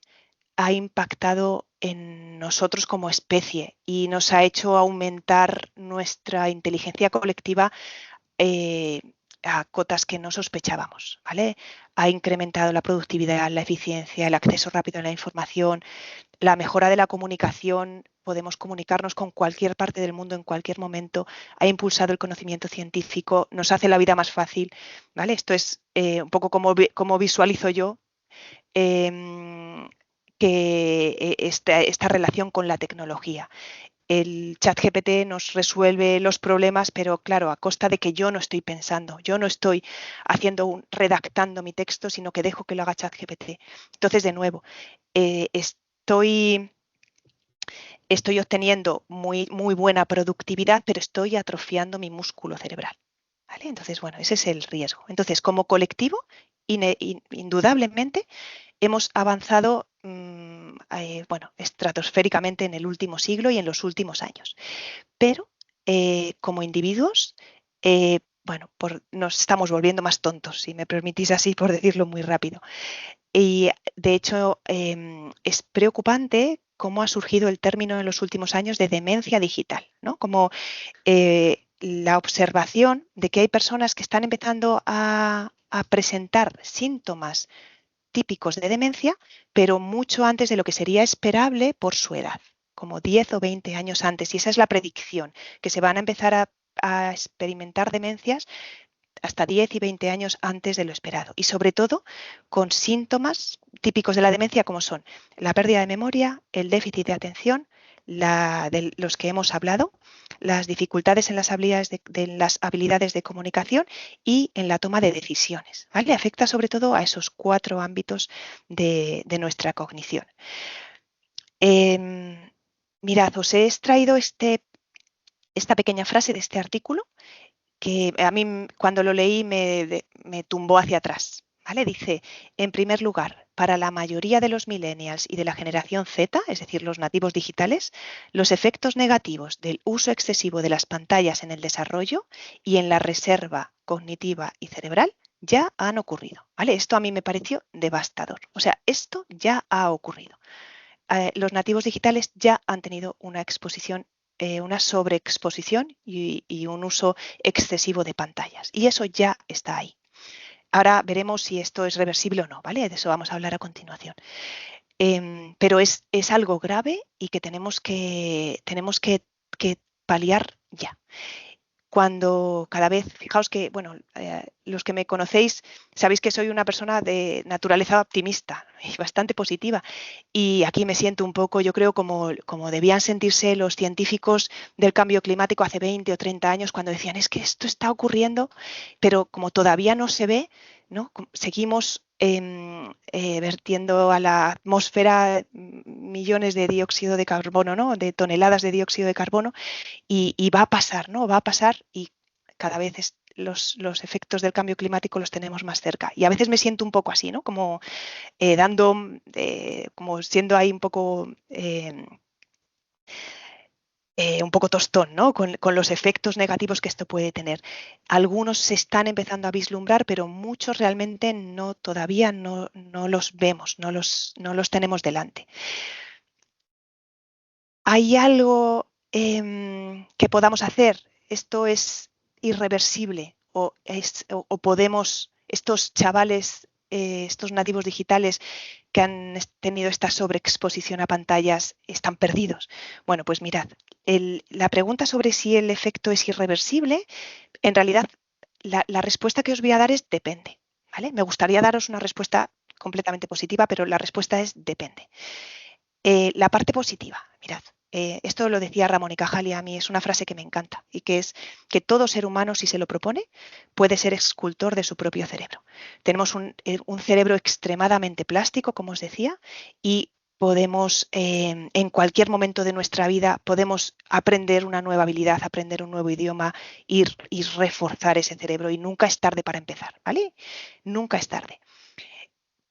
ha impactado en nosotros como especie y nos ha hecho aumentar nuestra inteligencia colectiva eh, a cotas que no sospechábamos, ¿vale? Ha incrementado la productividad, la eficiencia, el acceso rápido a la información, la mejora de la comunicación, podemos comunicarnos con cualquier parte del mundo en cualquier momento, ha impulsado el conocimiento científico, nos hace la vida más fácil, ¿vale? Esto es un poco como visualizo yo esta relación con la tecnología. El chat GPT nos resuelve los problemas, pero claro, a costa de que yo no estoy pensando, yo no estoy redactando mi texto, sino que dejo que lo haga chat GPT. Entonces, de nuevo, estoy obteniendo muy buena productividad, pero estoy atrofiando mi músculo cerebral. ¿Vale? Entonces, bueno, ese es el riesgo. Entonces, como colectivo, indudablemente, hemos avanzado bueno, estratosféricamente en el último siglo y en los últimos años. Pero como individuos, bueno, nos estamos volviendo más tontos, si me permitís así, por decirlo muy rápido. Y de hecho, es preocupante cómo ha surgido el término en los últimos años de demencia digital, ¿no? Como la observación de que hay personas que están empezando a presentar síntomas típicos de demencia, pero mucho antes de lo que sería esperable por su edad, como 10 o 20 años antes. Y esa es la predicción, que se van a empezar a experimentar demencias hasta 10 y 20 años antes de lo esperado. Y sobre todo con síntomas típicos de la demencia como son la pérdida de memoria, el déficit de atención, de los que hemos hablado, las dificultades en las habilidades de comunicación y en la toma de decisiones. ¿Vale? Afecta sobre todo a esos 4 ámbitos de nuestra cognición. Mirad, os he extraído esta pequeña frase de este artículo que a mí cuando lo leí me tumbó hacia atrás. ¿Vale? Dice, en primer lugar, para la mayoría de los millennials y de la generación Z, es decir, los nativos digitales, los efectos negativos del uso excesivo de las pantallas en el desarrollo y en la reserva cognitiva y cerebral ya han ocurrido. ¿Vale? Esto a mí me pareció devastador. O sea, esto ya ha ocurrido. Los nativos digitales ya han tenido una exposición, una sobreexposición y un uso excesivo de pantallas. Y eso ya está ahí. Ahora veremos si esto es reversible o no, ¿vale? De eso vamos a hablar a continuación. Pero es algo grave y que tenemos que paliar ya. Cuando cada vez, fijaos que, bueno, los que me conocéis sabéis que soy una persona de naturaleza optimista y bastante positiva. Y aquí me siento un poco, yo creo, como debían sentirse los científicos del cambio climático hace 20 o 30 años cuando decían, es que esto está ocurriendo, pero como todavía no se ve, ¿no? Seguimos vertiendo a la atmósfera millones de dióxido de carbono, ¿no? De toneladas de dióxido de carbono, y va a pasar, ¿no? Va a pasar y cada vez los efectos del cambio climático los tenemos más cerca. Y a veces me siento un poco así, ¿no? Como como siendo ahí un poco tostón, ¿no? Con los efectos negativos que esto puede tener. Algunos se están empezando a vislumbrar, pero muchos realmente no, todavía no los vemos, no los tenemos delante. ¿Hay algo que podamos hacer? ¿Esto es irreversible? ¿O podemos, estos chavales, estos nativos digitales que han tenido esta sobreexposición a pantallas, están perdidos? Bueno, pues mirad, la pregunta sobre si el efecto es irreversible, en realidad la respuesta que os voy a dar es depende. ¿Vale? Me gustaría daros una respuesta completamente positiva, pero la respuesta es depende. La parte positiva, mirad, esto lo decía Ramón y Cajal y a mí es una frase que me encanta y que es que todo ser humano, si se lo propone, puede ser escultor de su propio cerebro. Tenemos un cerebro extremadamente plástico, como os decía, y podemos, en cualquier momento de nuestra vida, podemos aprender una nueva habilidad, aprender un nuevo idioma y reforzar ese cerebro y nunca es tarde para empezar, ¿vale? Nunca es tarde.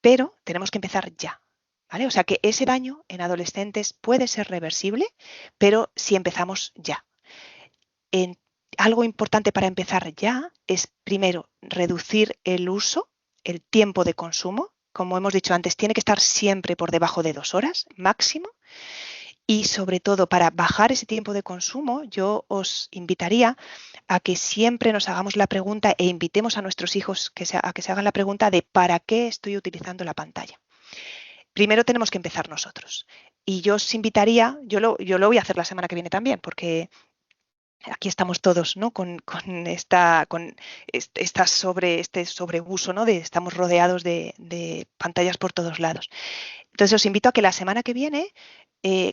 Pero tenemos que empezar ya. ¿Vale? O sea que ese daño en adolescentes puede ser reversible, pero si empezamos ya. En, algo importante para empezar ya es, primero, reducir el uso, el tiempo de consumo. Como hemos dicho antes, tiene que estar siempre por debajo de 2 horas máximo. Y sobre todo, para bajar ese tiempo de consumo, yo os invitaría a que siempre nos hagamos la pregunta e invitemos a nuestros hijos a que se hagan la pregunta de ¿para qué estoy utilizando la pantalla? Primero tenemos que empezar nosotros. Y yo os invitaría, yo lo voy a hacer la semana que viene también, porque aquí estamos todos, ¿no? Este sobreuso, ¿no? Estamos rodeados de pantallas por todos lados. Entonces os invito a que la semana que viene,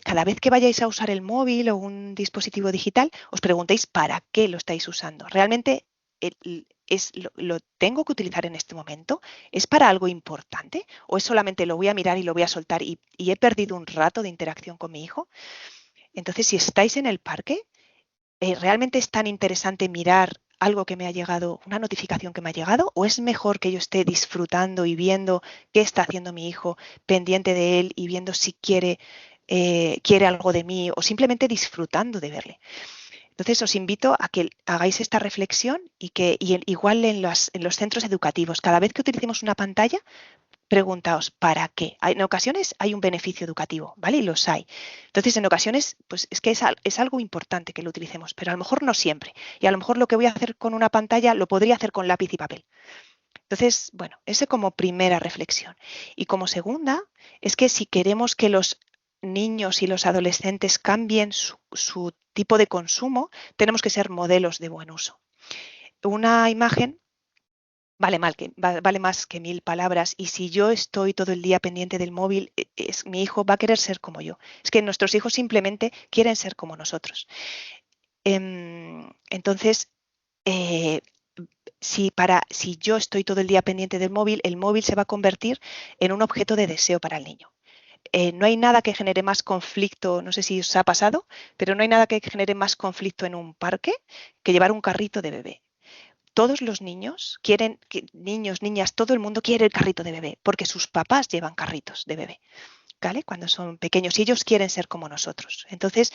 cada vez que vayáis a usar el móvil o un dispositivo digital, os preguntéis para qué lo estáis usando. ¿Realmente lo tengo que utilizar en este momento? ¿Es para algo importante? ¿O es solamente lo voy a mirar y lo voy a soltar y he perdido un rato de interacción con mi hijo? Entonces, si estáis en el parque, ¿realmente es tan interesante mirar algo que me ha llegado, una notificación que me ha llegado? ¿O es mejor que yo esté disfrutando y viendo qué está haciendo mi hijo, pendiente de él y viendo si quiere algo de mí o simplemente disfrutando de verle? Entonces os invito a que hagáis esta reflexión igual en los centros educativos, cada vez que utilicemos una pantalla, preguntaos, ¿para qué? En ocasiones hay un beneficio educativo, ¿vale? Y los hay. Entonces, en ocasiones, pues es que es algo importante que lo utilicemos, pero a lo mejor no siempre. Y a lo mejor lo que voy a hacer con una pantalla lo podría hacer con lápiz y papel. Entonces, bueno, ese como primera reflexión. Y como segunda, es que si queremos que los niños y los adolescentes cambien su tipo de consumo, tenemos que ser modelos de buen uso. Una imagen vale más que 1000 palabras y si yo estoy todo el día pendiente del móvil, mi hijo va a querer ser como yo. Es que nuestros hijos simplemente quieren ser como nosotros. Entonces, eh, si yo estoy todo el día pendiente del móvil, el móvil se va a convertir en un objeto de deseo para el niño. No hay nada que genere más conflicto, no sé si os ha pasado, pero no hay nada que genere más conflicto en un parque que llevar un carrito de bebé. Todos los niños quieren, niños, niñas, todo el mundo quiere el carrito de bebé, porque sus papás llevan carritos de bebé, ¿vale? Cuando son pequeños y ellos quieren ser como nosotros. Entonces,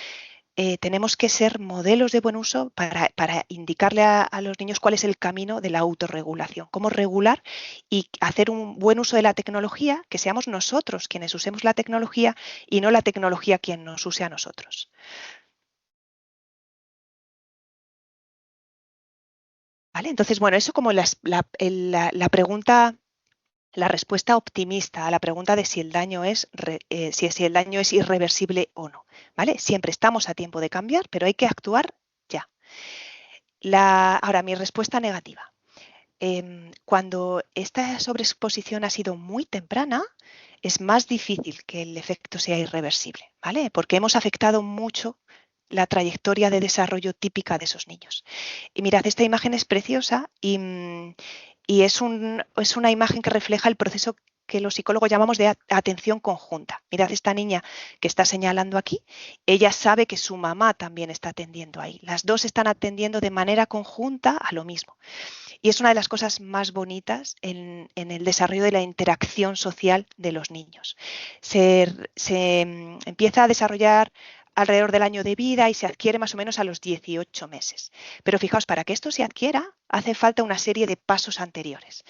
tenemos que ser modelos de buen uso para indicarle a los niños cuál es el camino de la autorregulación, cómo regular y hacer un buen uso de la tecnología, que seamos nosotros quienes usemos la tecnología y no la tecnología quien nos use a nosotros. ¿Vale? Entonces, bueno, eso como la pregunta. La respuesta optimista a la pregunta de si el daño si el daño es irreversible o no, ¿vale? Siempre estamos a tiempo de cambiar, pero hay que actuar ya. Ahora, mi respuesta negativa. Cuando esta sobreexposición ha sido muy temprana, es más difícil que el efecto sea irreversible, ¿vale? Porque hemos afectado mucho la trayectoria de desarrollo típica de esos niños. Y mirad, esta imagen es preciosa y es una imagen que refleja el proceso que los psicólogos llamamos de atención conjunta. Mirad esta niña que está señalando aquí, ella sabe que su mamá también está atendiendo ahí. Las dos están atendiendo de manera conjunta a lo mismo. Y es una de las cosas más bonitas en el desarrollo de la interacción social de los niños. Se empieza a desarrollar alrededor del año de vida y se adquiere más o menos a los 18 meses. Pero fijaos, para que esto se adquiera hace falta una serie de pasos anteriores.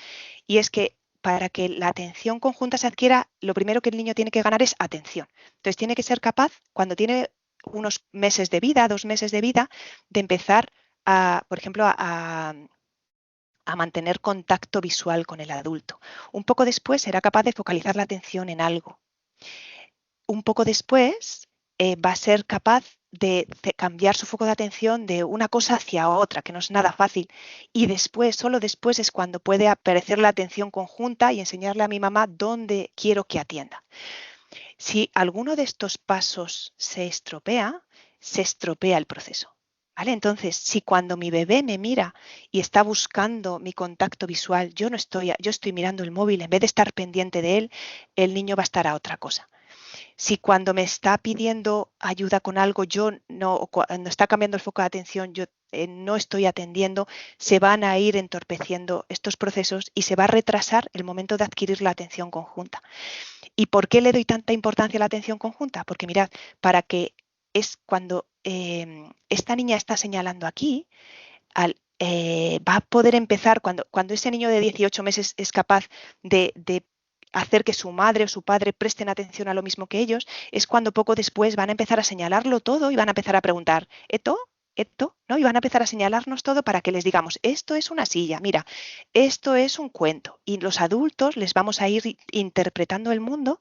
Y es que para que la atención conjunta se adquiera, lo primero que el niño tiene que ganar es atención. Entonces tiene que ser capaz, cuando tiene unos meses de vida, 2 meses de vida, de empezar por ejemplo, a mantener contacto visual con el adulto. Un poco después será capaz de focalizar la atención en algo. Un poco después va a ser capaz de cambiar su foco de atención de una cosa hacia otra, que no es nada fácil. Y después, solo después es cuando puede aparecer la atención conjunta y enseñarle a mi mamá dónde quiero que atienda. Si alguno de estos pasos se estropea el proceso. ¿Vale? Entonces, si cuando mi bebé me mira y está buscando mi contacto visual, yo estoy mirando el móvil, en vez de estar pendiente de él, el niño va a estar a otra cosa. Si cuando me está pidiendo ayuda con algo, cuando está cambiando el foco de atención, yo no estoy atendiendo, se van a ir entorpeciendo estos procesos y se va a retrasar el momento de adquirir la atención conjunta. ¿Y por qué le doy tanta importancia a la atención conjunta? Porque mirad, para que es cuando esta niña está señalando aquí, va a poder empezar, cuando ese niño de 18 meses es capaz de hacer que su madre o su padre presten atención a lo mismo que ellos, es cuando poco después van a empezar a señalarlo todo y van a empezar a preguntar, ¿esto? ¿No? Y van a empezar a señalarnos todo para que les digamos, esto es una silla, mira, esto es un cuento. Y los adultos les vamos a ir interpretando el mundo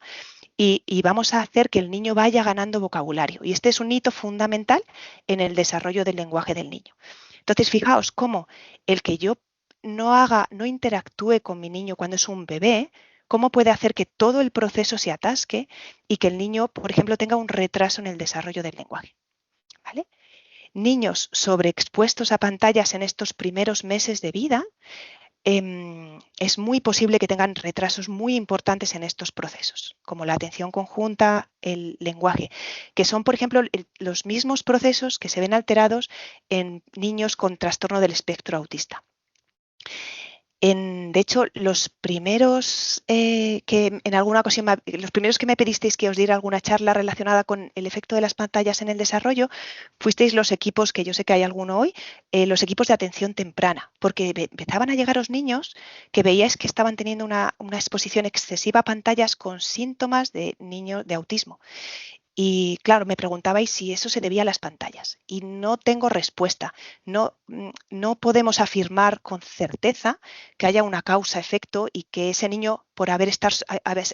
y vamos a hacer que el niño vaya ganando vocabulario. Y este es un hito fundamental en el desarrollo del lenguaje del niño. Entonces, fijaos cómo el que yo no interactúe con mi niño cuando es un bebé, cómo puede hacer que todo el proceso se atasque y que el niño, por ejemplo, tenga un retraso en el desarrollo del lenguaje. ¿Vale? Niños sobreexpuestos a pantallas en estos primeros meses de vida, es muy posible que tengan retrasos muy importantes en estos procesos, como la atención conjunta, el lenguaje, que son, por ejemplo, los mismos procesos que se ven alterados en niños con trastorno del espectro autista. De hecho, los primeros que en alguna ocasión, los primeros que me pedisteis que os diera alguna charla relacionada con el efecto de las pantallas en el desarrollo, fuisteis los equipos, que yo sé que hay alguno hoy, los equipos de atención temprana, porque empezaban a llegaros niños que veíais que estaban teniendo una exposición excesiva a pantallas con síntomas de niños de autismo. Y claro, me preguntabais si eso se debía a las pantallas y no tengo respuesta. No podemos afirmar con certeza que haya una causa-efecto y que ese niño,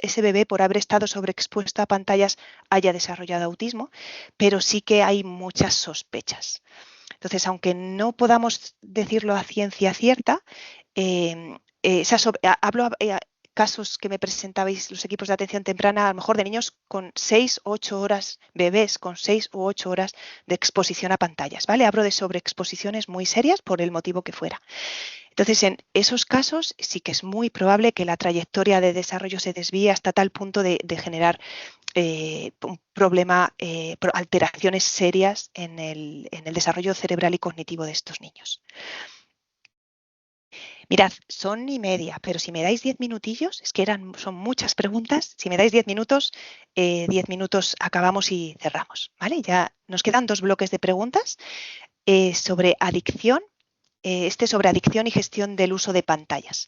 ese bebé, por haber estado sobreexpuesto a pantallas, haya desarrollado autismo, pero sí que hay muchas sospechas. Entonces, aunque no podamos decirlo a ciencia cierta, hablo casos que me presentabais los equipos de atención temprana, a lo mejor de niños con 6 u 8 horas, bebés con 6 u 8 horas de exposición a pantallas, ¿vale? Hablo de sobreexposiciones muy serias por el motivo que fuera. Entonces, en esos casos sí que es muy probable que la trayectoria de desarrollo se desvíe hasta tal punto de generar un problema, alteraciones serias en el desarrollo cerebral y cognitivo de estos niños. Mirad, son y media, pero si me dais 10 minutillos, es que son muchas preguntas, si me dais 10 minutos acabamos y cerramos, ¿vale? Ya nos quedan 2 bloques de preguntas sobre adicción, sobre adicción y gestión del uso de pantallas.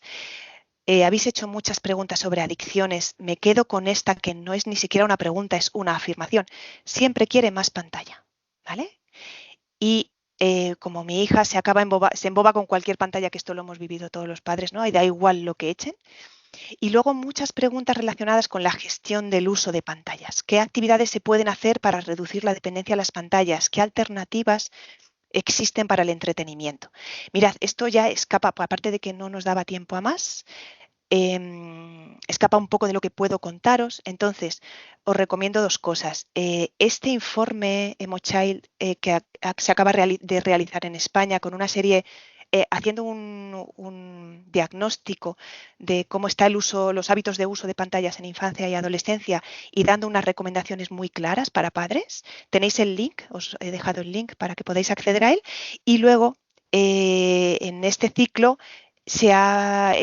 Habéis hecho muchas preguntas sobre adicciones, me quedo con esta que no es ni siquiera una pregunta, es una afirmación. Siempre quiere más pantalla, ¿vale? Y como mi hija se emboba con cualquier pantalla, que esto lo hemos vivido todos los padres, ¿no? Y da igual lo que echen. Y luego muchas preguntas relacionadas con la gestión del uso de pantallas. ¿Qué actividades se pueden hacer para reducir la dependencia de las pantallas? ¿Qué alternativas existen para el entretenimiento? Mirad, esto ya escapa, aparte de que no nos daba tiempo a más, escapa un poco de lo que puedo contaros. Entonces, os recomiendo 2 cosas. Este informe EmoChild que se acaba de realizar en España con una serie haciendo un diagnóstico de cómo está el uso, los hábitos de uso de pantallas en infancia y adolescencia y dando unas recomendaciones muy claras para padres. Tenéis el link, os he dejado el link para que podáis acceder a él. Y luego, en este ciclo, para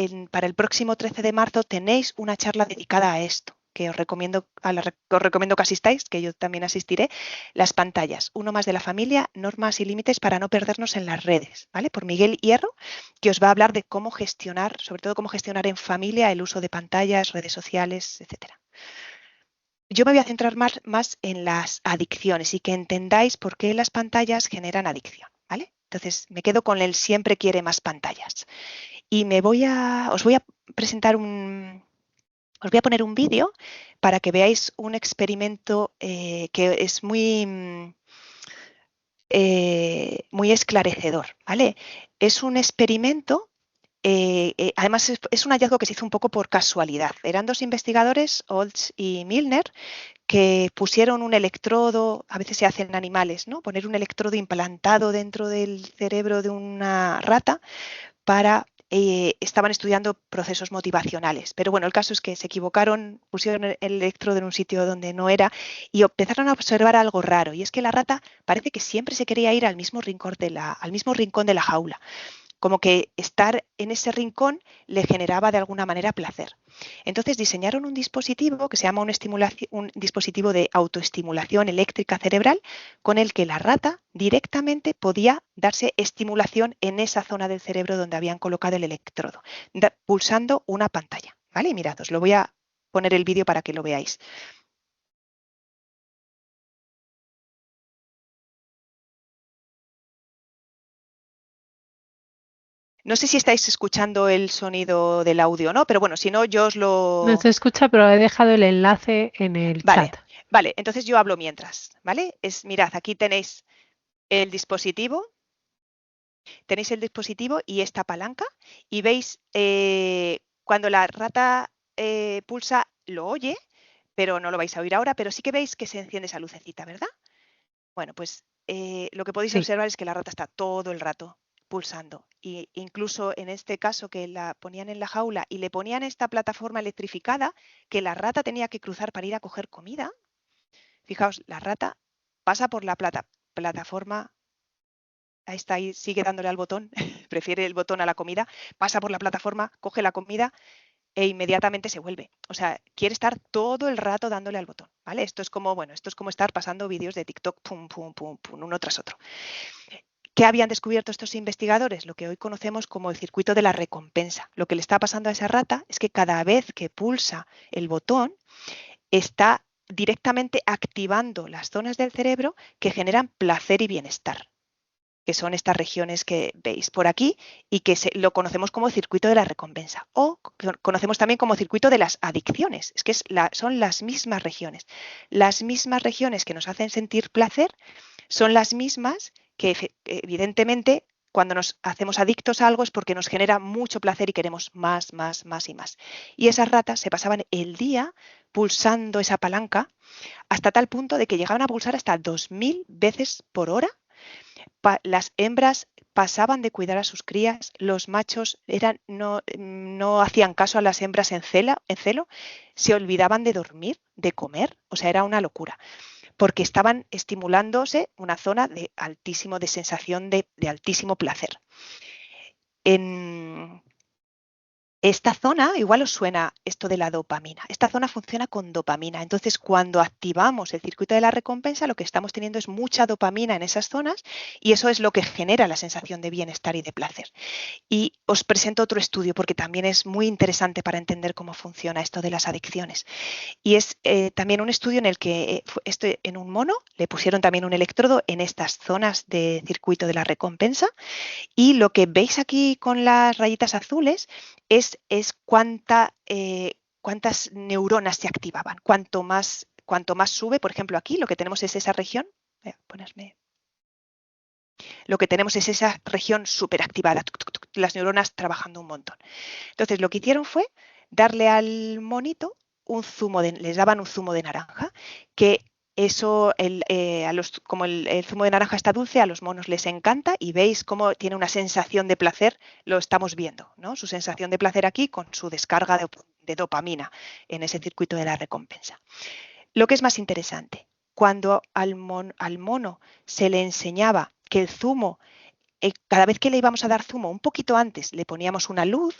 el próximo 13 de marzo tenéis una charla dedicada a esto, que os recomiendo que asistáis, que yo también asistiré, las pantallas, uno más de la familia, normas y límites para no perdernos en las redes, ¿vale? Por Miguel Hierro, que os va a hablar de cómo gestionar, sobre todo cómo gestionar en familia el uso de pantallas, redes sociales, etcétera. Yo me voy a centrar más en las adicciones y que entendáis por qué las pantallas generan adicción, ¿vale? Entonces, me quedo con el siempre quiere más pantallas. Y os voy a presentar os voy a poner un vídeo para que veáis un experimento que es muy esclarecedor, ¿vale? Es un experimento, además es un hallazgo que se hizo un poco por casualidad. Eran dos investigadores, Olds y Milner, que pusieron un electrodo, a veces se hace en animales, ¿no? Poner un electrodo implantado dentro del cerebro de una rata para estaban estudiando procesos motivacionales. Pero bueno, el caso es que se equivocaron, pusieron el electrodo en un sitio donde no era y empezaron a observar algo raro. Y es que la rata parece que siempre se quería ir al mismo rincón de la jaula, como que estar en ese rincón le generaba de alguna manera placer. Entonces diseñaron un dispositivo que se llama un dispositivo de autoestimulación eléctrica cerebral, con el que la rata directamente podía darse estimulación en esa zona del cerebro donde habían colocado el electrodo, pulsando una pantalla. ¿Vale? Mirad, os lo voy a poner el vídeo para que lo veáis. No sé si estáis escuchando el sonido del audio o no, pero bueno, si no, yo os No lo... se escucha, pero he dejado el enlace en el Vale, chat. vale, entonces yo hablo mientras, ¿vale? Mirad, aquí el dispositivo, tenéis el dispositivo y esta palanca y veis cuando la rata pulsa, lo oye, pero no lo vais a oír ahora, pero sí que veis que se enciende esa lucecita, ¿verdad? Bueno, pues lo que podéis Sí, observar es que la rata está todo el rato pulsando. Y incluso en este caso que la ponían en la jaula y le ponían esta plataforma electrificada que la rata tenía que cruzar para ir a coger comida. Fijaos, la rata pasa por la plataforma, ahí está, ahí sigue dándole al botón, prefiere el botón a la comida, pasa por la plataforma, coge la comida e inmediatamente se vuelve. O sea, quiere estar todo el rato dándole al botón, ¿vale? Esto es como estar pasando vídeos de TikTok, pum, pum, pum, pum, uno tras otro. ¿Qué habían descubierto estos investigadores? Lo que hoy conocemos como el circuito de la recompensa. Lo que le está pasando a esa rata es que cada vez que pulsa el botón, está directamente activando las zonas del cerebro que generan placer y bienestar, que son estas regiones que veis por aquí y que lo conocemos como circuito de la recompensa o conocemos también como circuito de las adicciones. Es que son las mismas regiones. Las mismas regiones que nos hacen sentir placer son las mismas que evidentemente cuando nos hacemos adictos a algo es porque nos genera mucho placer y queremos más, más, más y más. Y esas ratas se pasaban el día pulsando esa palanca hasta tal punto de que llegaban a pulsar hasta 2000 veces por hora. Las hembras pasaban de cuidar a sus crías, los machos no hacían caso a las hembras en celo, se olvidaban de dormir, de comer, o sea, era una locura, porque estaban estimulándose una zona de sensación de altísimo placer. En, Esta zona, igual os suena esto de la dopamina. Esta zona funciona con dopamina. Entonces, cuando activamos el circuito de la recompensa, lo que estamos teniendo es mucha dopamina en esas zonas y eso es lo que genera la sensación de bienestar y de placer. Y os presento otro estudio porque también es muy interesante para entender cómo funciona esto de las adicciones. Y es también un estudio en el que en un mono le pusieron también un electrodo en estas zonas de circuito de la recompensa y lo que veis aquí con las rayitas azules es cuántas neuronas se activaban. Cuanto más sube, por ejemplo, aquí lo que tenemos es esa región. Voy a ponerme. Lo que tenemos es esa región súper activada, las neuronas trabajando un montón. Entonces, lo que hicieron fue darle al monito les daban un zumo de naranja que Eso, como el zumo de naranja está dulce, a los monos les encanta y veis cómo tiene una sensación de placer, lo estamos viendo, ¿no? Su sensación de placer aquí con su descarga de dopamina en ese circuito de la recompensa. Lo que es más interesante, cuando al mono se le enseñaba que el zumo, cada vez que le íbamos a dar zumo un poquito antes, le poníamos una luz,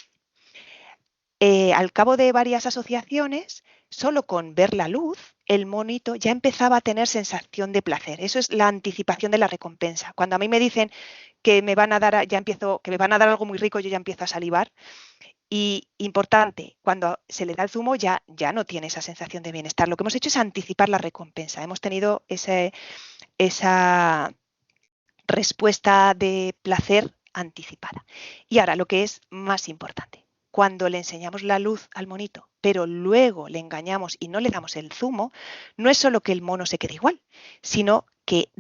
al cabo de varias asociaciones, solo con ver la luz, el monito ya empezaba a tener sensación de placer. Eso es la anticipación de la recompensa. Cuando a mí me dicen que me van a dar, que me van a dar algo muy rico, yo ya empiezo a salivar. Y importante, cuando se le da el zumo ya no tiene esa sensación de bienestar. Lo que hemos hecho es anticipar la recompensa. Hemos tenido esa respuesta de placer anticipada. Y ahora lo que es más importante, cuando le enseñamos la luz al monito, pero luego le engañamos y no le damos el zumo, no es solo que el mono se quede igual, sino que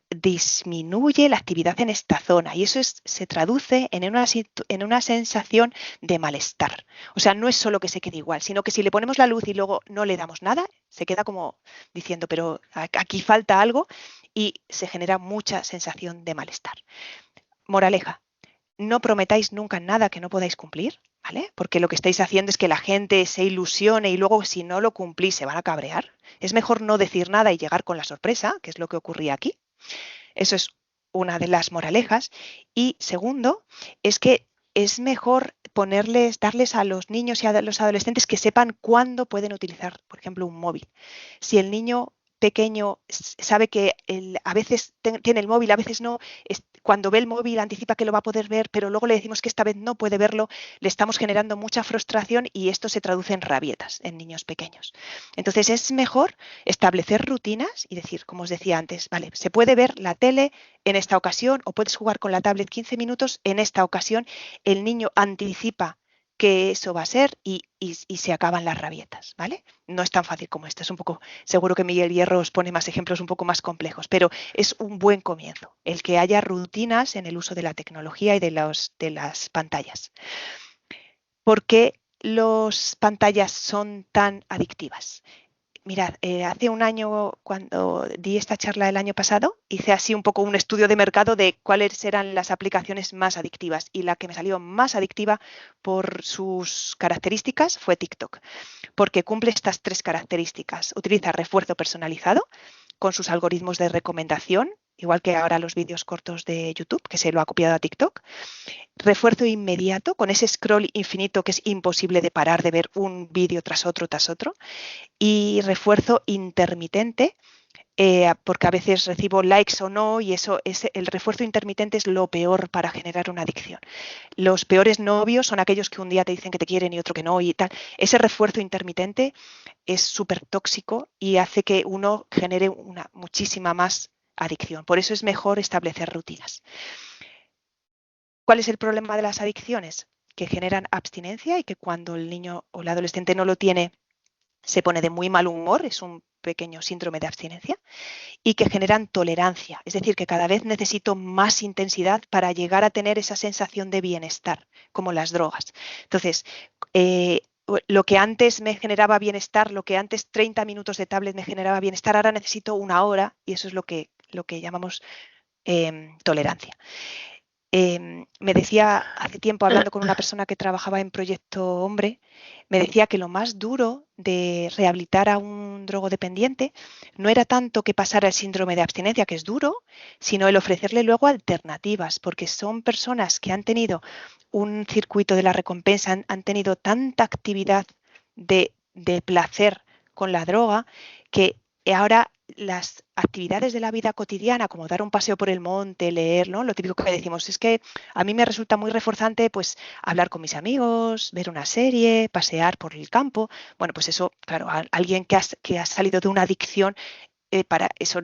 disminuye la actividad en esta zona y eso se traduce en una sensación de malestar. O sea, no es solo que se quede igual, sino que si le ponemos la luz y luego no le damos nada, se queda como diciendo, pero aquí falta algo y se genera mucha sensación de malestar. Moraleja, no prometáis nunca nada que no podáis cumplir, ¿vale? Porque lo que estáis haciendo es que la gente se ilusione y luego si no lo cumplís se van a cabrear. Es mejor no decir nada y llegar con la sorpresa, que es lo que ocurría aquí. Eso es una de las moralejas. Y segundo, es que es mejor darles a los niños y a los adolescentes que sepan cuándo pueden utilizar, por ejemplo, un móvil. Si el niño pequeño sabe que a veces tiene el móvil, a veces no, cuando ve el móvil anticipa que lo va a poder ver, pero luego le decimos que esta vez no puede verlo, le estamos generando mucha frustración y esto se traduce en rabietas en niños pequeños. Entonces es mejor establecer rutinas y decir, como os decía antes, vale, se puede ver la tele en esta ocasión o puedes jugar con la tablet 15 minutos en esta ocasión. El niño anticipa que eso va a ser y se acaban las rabietas, ¿vale? No es tan fácil como esto, es un poco, seguro que Miguel Hierro os pone más ejemplos un poco más complejos, pero es un buen comienzo, el que haya rutinas en el uso de la tecnología y de las pantallas. ¿Por qué las pantallas son tan adictivas? Mirad, hace un año, cuando di esta charla el año pasado, hice así un poco un estudio de mercado de cuáles eran las aplicaciones más adictivas y la que me salió más adictiva por sus características fue TikTok, porque cumple estas tres características. Utiliza refuerzo personalizado con sus algoritmos de recomendación, igual que ahora los vídeos cortos de YouTube, que se lo ha copiado a TikTok. Refuerzo inmediato con ese scroll infinito que es imposible de parar de ver un vídeo tras otro, y refuerzo intermitente, porque a veces recibo likes o no y el refuerzo intermitente es lo peor para generar una adicción. Los peores novios son aquellos que un día te dicen que te quieren y otro que no y tal. Ese refuerzo intermitente es súper tóxico y hace que uno genere muchísima más adicción. Por eso es mejor establecer rutinas. ¿Cuál es el problema de las adicciones? Que generan abstinencia y que cuando el niño o el adolescente no lo tiene, se pone de muy mal humor, es un pequeño síndrome de abstinencia, y que generan tolerancia, es decir, que cada vez necesito más intensidad para llegar a tener esa sensación de bienestar, como las drogas. Entonces, lo que antes me generaba bienestar, lo que antes 30 minutos de tablet me generaba bienestar, ahora necesito una hora y eso es lo que llamamos tolerancia. Me decía hace tiempo, hablando con una persona que trabajaba en Proyecto Hombre, me decía que lo más duro de rehabilitar a un drogodependiente no era tanto que pasara el síndrome de abstinencia, que es duro, sino el ofrecerle luego alternativas, porque son personas que han tenido un circuito de la recompensa, han tenido tanta actividad de placer con la droga, que ahora las actividades de la vida cotidiana, como dar un paseo por el monte, leer, ¿no? Lo típico que decimos es que a mí me resulta muy reforzante pues hablar con mis amigos, ver una serie, pasear por el campo. Bueno, pues eso, claro, a alguien que ha salido de una adicción, para eso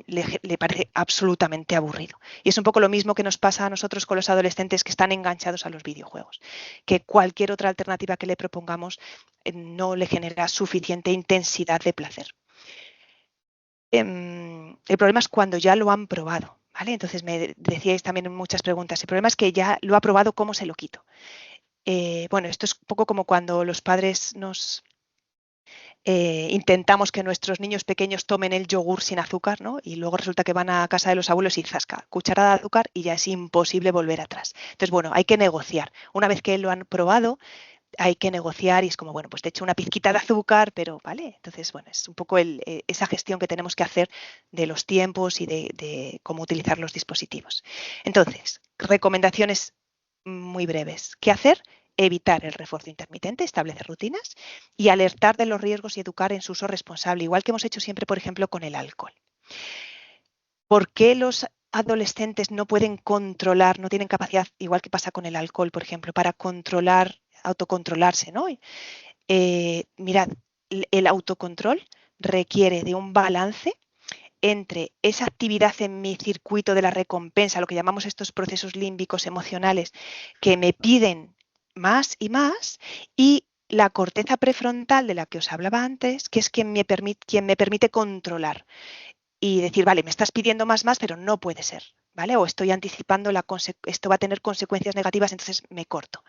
le parece absolutamente aburrido. Y es un poco lo mismo que nos pasa a nosotros con los adolescentes que están enganchados a los videojuegos, que cualquier otra alternativa que le propongamos no le genera suficiente intensidad de placer. El problema es cuando ya lo han probado, ¿vale? Entonces me decíais también en muchas preguntas, el problema es que ya lo ha probado, ¿cómo se lo quito? Bueno, esto es un poco como cuando los padres intentamos que nuestros niños pequeños tomen el yogur sin azúcar, ¿no? Y luego resulta que van a casa de los abuelos y zasca, cucharada de azúcar y ya es imposible volver atrás. Entonces, bueno, hay que negociar. Una vez que lo han probado, hay que negociar y es como, bueno, pues te echo una pizquita de azúcar, pero vale. Entonces, bueno, es un poco esa gestión que tenemos que hacer de los tiempos y de cómo utilizar los dispositivos. Entonces, recomendaciones muy breves. ¿Qué hacer? Evitar el refuerzo intermitente, establecer rutinas y alertar de los riesgos y educar en su uso responsable, igual que hemos hecho siempre, por ejemplo, con el alcohol. ¿Por qué los adolescentes no pueden controlar, no tienen capacidad, igual que pasa con el alcohol, por ejemplo, para controlar, autocontrolarse, ¿no? Mirad, el autocontrol requiere de un balance entre esa actividad en mi circuito de la recompensa, lo que llamamos estos procesos límbicos emocionales, que me piden más y la corteza prefrontal de la que os hablaba antes, que es quien me permite controlar y decir, vale, me estás pidiendo más, pero no puede ser, ¿vale? O estoy anticipando, esto va a tener consecuencias negativas, entonces me corto.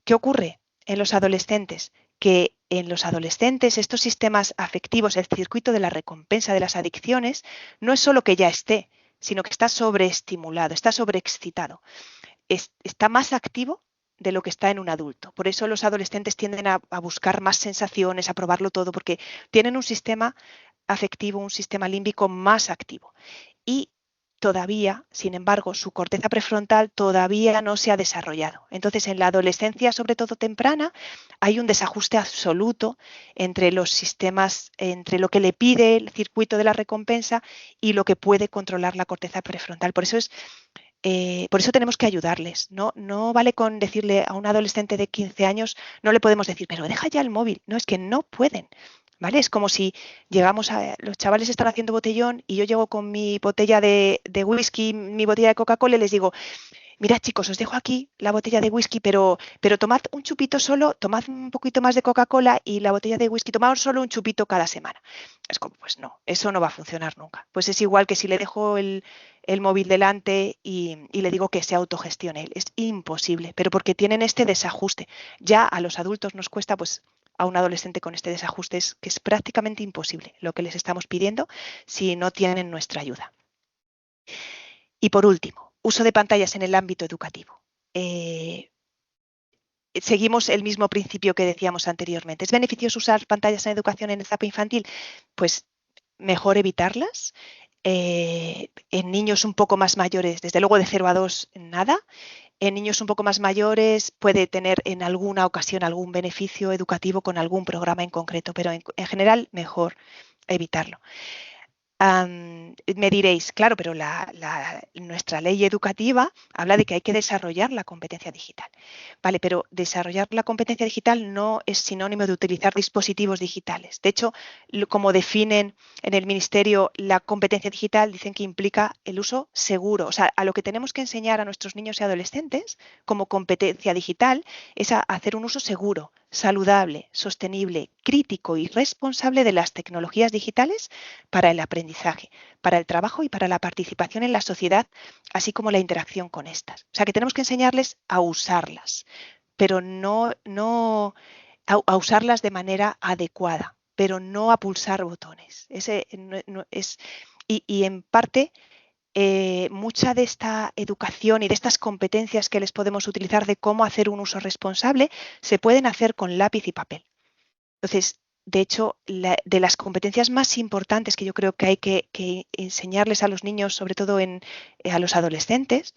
¿Qué ocurre en los adolescentes? Que en los adolescentes estos sistemas afectivos, el circuito de la recompensa de las adicciones, no es solo que ya esté, sino que está sobreestimulado, está sobreexcitado, está más activo de lo que está en un adulto. Por eso los adolescentes tienden a buscar más sensaciones, a probarlo todo, porque tienen un sistema afectivo, un sistema límbico más activo. Y todavía, sin embargo, su corteza prefrontal todavía no se ha desarrollado. Entonces, en la adolescencia, sobre todo temprana, hay un desajuste absoluto entre los sistemas, entre lo que le pide el circuito de la recompensa y lo que puede controlar la corteza prefrontal. Por eso tenemos que ayudarles. No vale con decirle a un adolescente de 15 años, no le podemos decir, pero deja ya el móvil. No, es que no pueden. ¿Vale? Es como si los chavales están haciendo botellón y yo llego con mi botella de whisky, mi botella de Coca-Cola y les digo, mirad chicos, os dejo aquí la botella de whisky, pero tomad un chupito solo, tomad un poquito más de Coca-Cola y la botella de whisky, tomad solo un chupito cada semana. Es como, pues no, eso no va a funcionar nunca. Pues es igual que si le dejo el móvil delante y le digo que se autogestione él. Es imposible, pero porque tienen este desajuste. Ya a los adultos nos cuesta, pues a un adolescente con este desajuste que es prácticamente imposible lo que les estamos pidiendo si no tienen nuestra ayuda. Y por último, uso de pantallas en el ámbito educativo. Seguimos el mismo principio que decíamos anteriormente. ¿Es beneficioso usar pantallas en educación en etapa infantil? Pues mejor evitarlas. En niños un poco más mayores, desde luego de 0 a 2, nada. En niños un poco más mayores puede tener en alguna ocasión algún beneficio educativo con algún programa en concreto, pero en general mejor evitarlo. Me diréis, claro, pero nuestra ley educativa habla de que hay que desarrollar la competencia digital. Vale, pero desarrollar la competencia digital no es sinónimo de utilizar dispositivos digitales. De hecho, como definen en el Ministerio la competencia digital, dicen que implica el uso seguro. O sea, a lo que tenemos que enseñar a nuestros niños y adolescentes como competencia digital es a hacer un uso seguro, saludable, sostenible, crítico y responsable de las tecnologías digitales para el aprendizaje, para el trabajo y para la participación en la sociedad, así como la interacción con estas. O sea, que tenemos que enseñarles a usarlas, pero no a usarlas de manera adecuada, pero no a pulsar botones. Y en parte, mucha de esta educación y de estas competencias que les podemos utilizar de cómo hacer un uso responsable se pueden hacer con lápiz y papel. Entonces, de hecho, de las competencias más importantes que yo creo que hay que enseñarles a los niños, sobre todo a los adolescentes,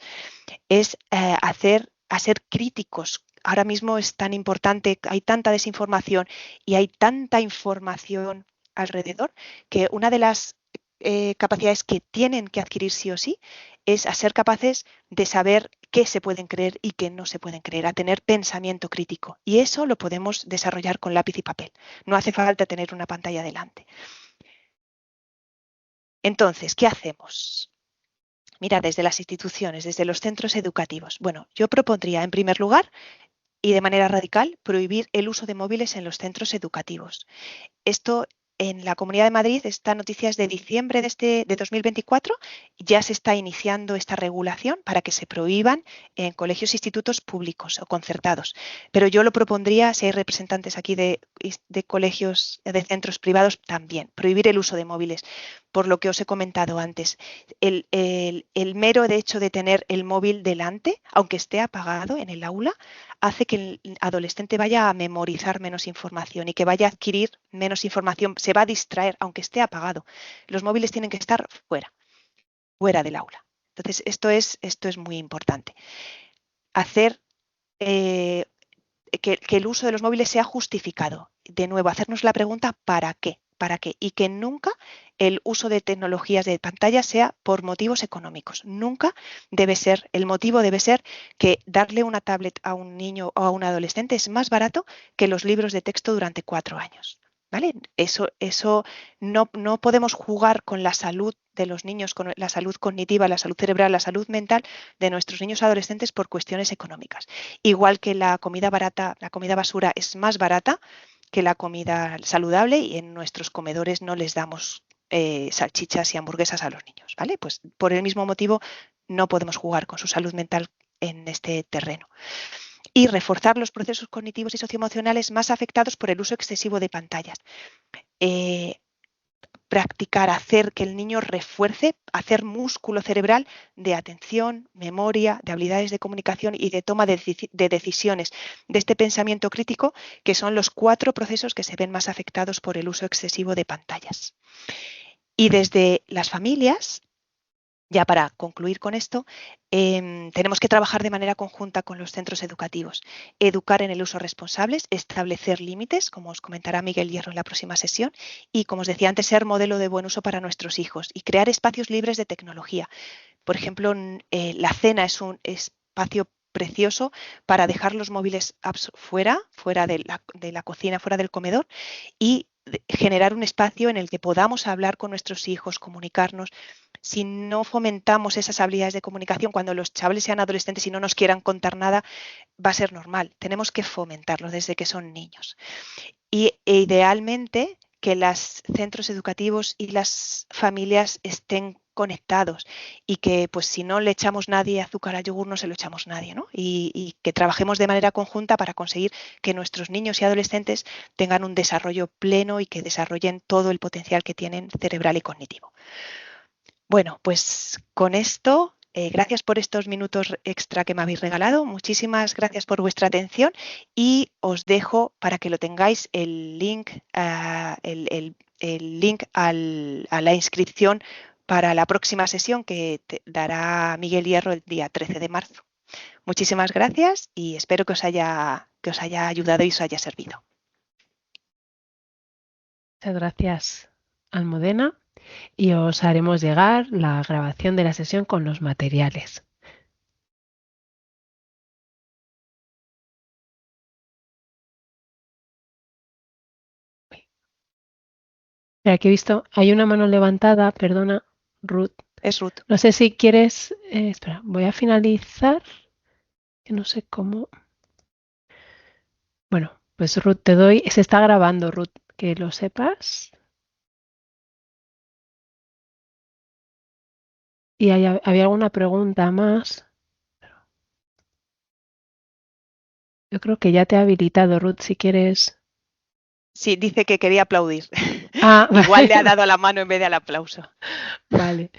es a ser críticos. Ahora mismo es tan importante, hay tanta desinformación y hay tanta información alrededor que una de las capacidades que tienen que adquirir sí o sí es a ser capaces de saber qué se pueden creer y qué no se pueden creer, a tener pensamiento crítico. Y eso lo podemos desarrollar con lápiz y papel. No hace falta tener una pantalla delante. Entonces, ¿qué hacemos? Mira, desde las instituciones, desde los centros educativos. Bueno, yo propondría, en primer lugar, y de manera radical, prohibir el uso de móviles en los centros educativos. Esto en la Comunidad de Madrid, esta noticia es de diciembre de 2024, ya se está iniciando esta regulación para que se prohíban en colegios e institutos públicos o concertados. Pero yo lo propondría, si hay representantes aquí de de colegios, de centros privados también. Prohibir el uso de móviles, por lo que os he comentado antes. El mero hecho de tener el móvil delante, aunque esté apagado en el aula, hace que el adolescente vaya a memorizar menos información y que vaya a adquirir menos información, se va a distraer, aunque esté apagado. Los móviles tienen que estar fuera del aula. Entonces, esto es muy importante. Hacer que el uso de los móviles sea justificado. De nuevo, hacernos la pregunta ¿para qué? ¿Para qué? Y que nunca el uso de tecnologías de pantalla sea por motivos económicos. Nunca debe ser, el motivo debe ser que darle una tablet a un niño o a un adolescente es más barato que los libros de texto durante 4 años. ¿Vale? Eso no podemos jugar con la salud de los niños, con la salud cognitiva, la salud cerebral, la salud mental de nuestros niños y adolescentes por cuestiones económicas. Igual que la comida barata, la comida basura es más barata que la comida saludable y en nuestros comedores no les damos salchichas y hamburguesas a los niños, ¿vale? Pues por el mismo motivo no podemos jugar con su salud mental en este terreno. Y reforzar los procesos cognitivos y socioemocionales más afectados por el uso excesivo de pantallas. Practicar, hacer que el niño refuerce, hacer músculo cerebral de atención, memoria, de habilidades de comunicación y de toma de decisiones, de este pensamiento crítico, que son los 4 procesos que se ven más afectados por el uso excesivo de pantallas. Y desde las familias, ya para concluir con esto, tenemos que trabajar de manera conjunta con los centros educativos, educar en el uso responsable, establecer límites, como os comentará Miguel Hierro en la próxima sesión, y como os decía antes, ser modelo de buen uso para nuestros hijos y crear espacios libres de tecnología. Por ejemplo, la cena es un espacio precioso para dejar los móviles fuera de la cocina, fuera del comedor, y generar un espacio en el que podamos hablar con nuestros hijos, comunicarnos. Si no fomentamos esas habilidades de comunicación cuando los chavales sean adolescentes y no nos quieran contar nada, va a ser normal. Tenemos que fomentarlo desde que son niños. E idealmente que los centros educativos y las familias estén conectados y que pues si no le echamos nadie azúcar al yogur no se lo echamos nadie, ¿no? Y que trabajemos de manera conjunta para conseguir que nuestros niños y adolescentes tengan un desarrollo pleno y que desarrollen todo el potencial que tienen cerebral y cognitivo. Bueno, pues con esto, gracias por estos minutos extra que me habéis regalado. Muchísimas gracias por vuestra atención y os dejo para que lo tengáis el link, el link a la inscripción para la próxima sesión que dará Miguel Hierro el día 13 de marzo. Muchísimas gracias y espero que os haya ayudado y os haya servido. Muchas gracias, Almudena. Y os haremos llegar la grabación de la sesión con los materiales. Mira, aquí he visto, hay una mano levantada, perdona, Ruth. Es Ruth. No sé si quieres, espera, voy a finalizar, que no sé cómo. Bueno, pues Ruth, te doy, se está grabando, Ruth, que lo sepas. Y había alguna pregunta más. Yo creo que ya te he habilitado, Ruth, si quieres. Sí, dice que quería aplaudir. Ah, Igual le ha vale, dado a la mano en vez de al aplauso. vale.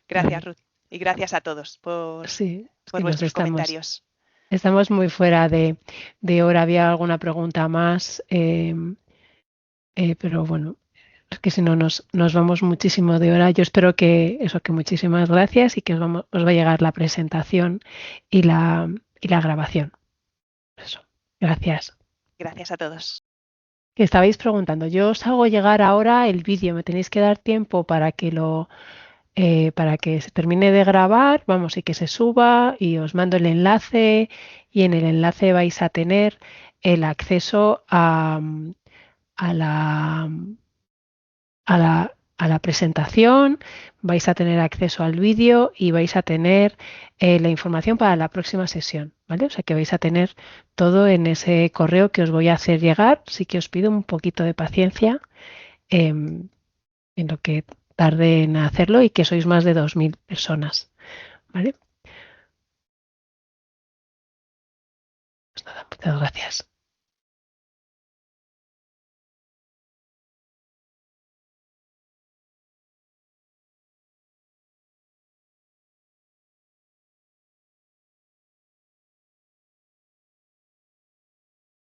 Gracias, Vale. Ruth. Y gracias a todos Sí, es por que nos vuestros estamos. comentarios. Estamos muy fuera de hora. Había alguna pregunta más, pero bueno, es que si no nos vamos muchísimo de hora. Yo espero que eso, que muchísimas gracias y que os va a llegar la presentación y la grabación. Eso, gracias. Gracias a todos. Que estabais preguntando, yo os hago llegar ahora el vídeo, me tenéis que dar tiempo para que se termine de grabar, vamos, y que se suba y os mando el enlace y en el enlace vais a tener el acceso a la, a la presentación, vais a tener acceso al vídeo y vais a tener la información para la próxima sesión, ¿vale? O sea que vais a tener todo en ese correo que os voy a hacer llegar, sí que os pido un poquito de paciencia en lo que tarde en hacerlo y que sois más de 2000 personas, ¿vale? Pues nada, muchas gracias.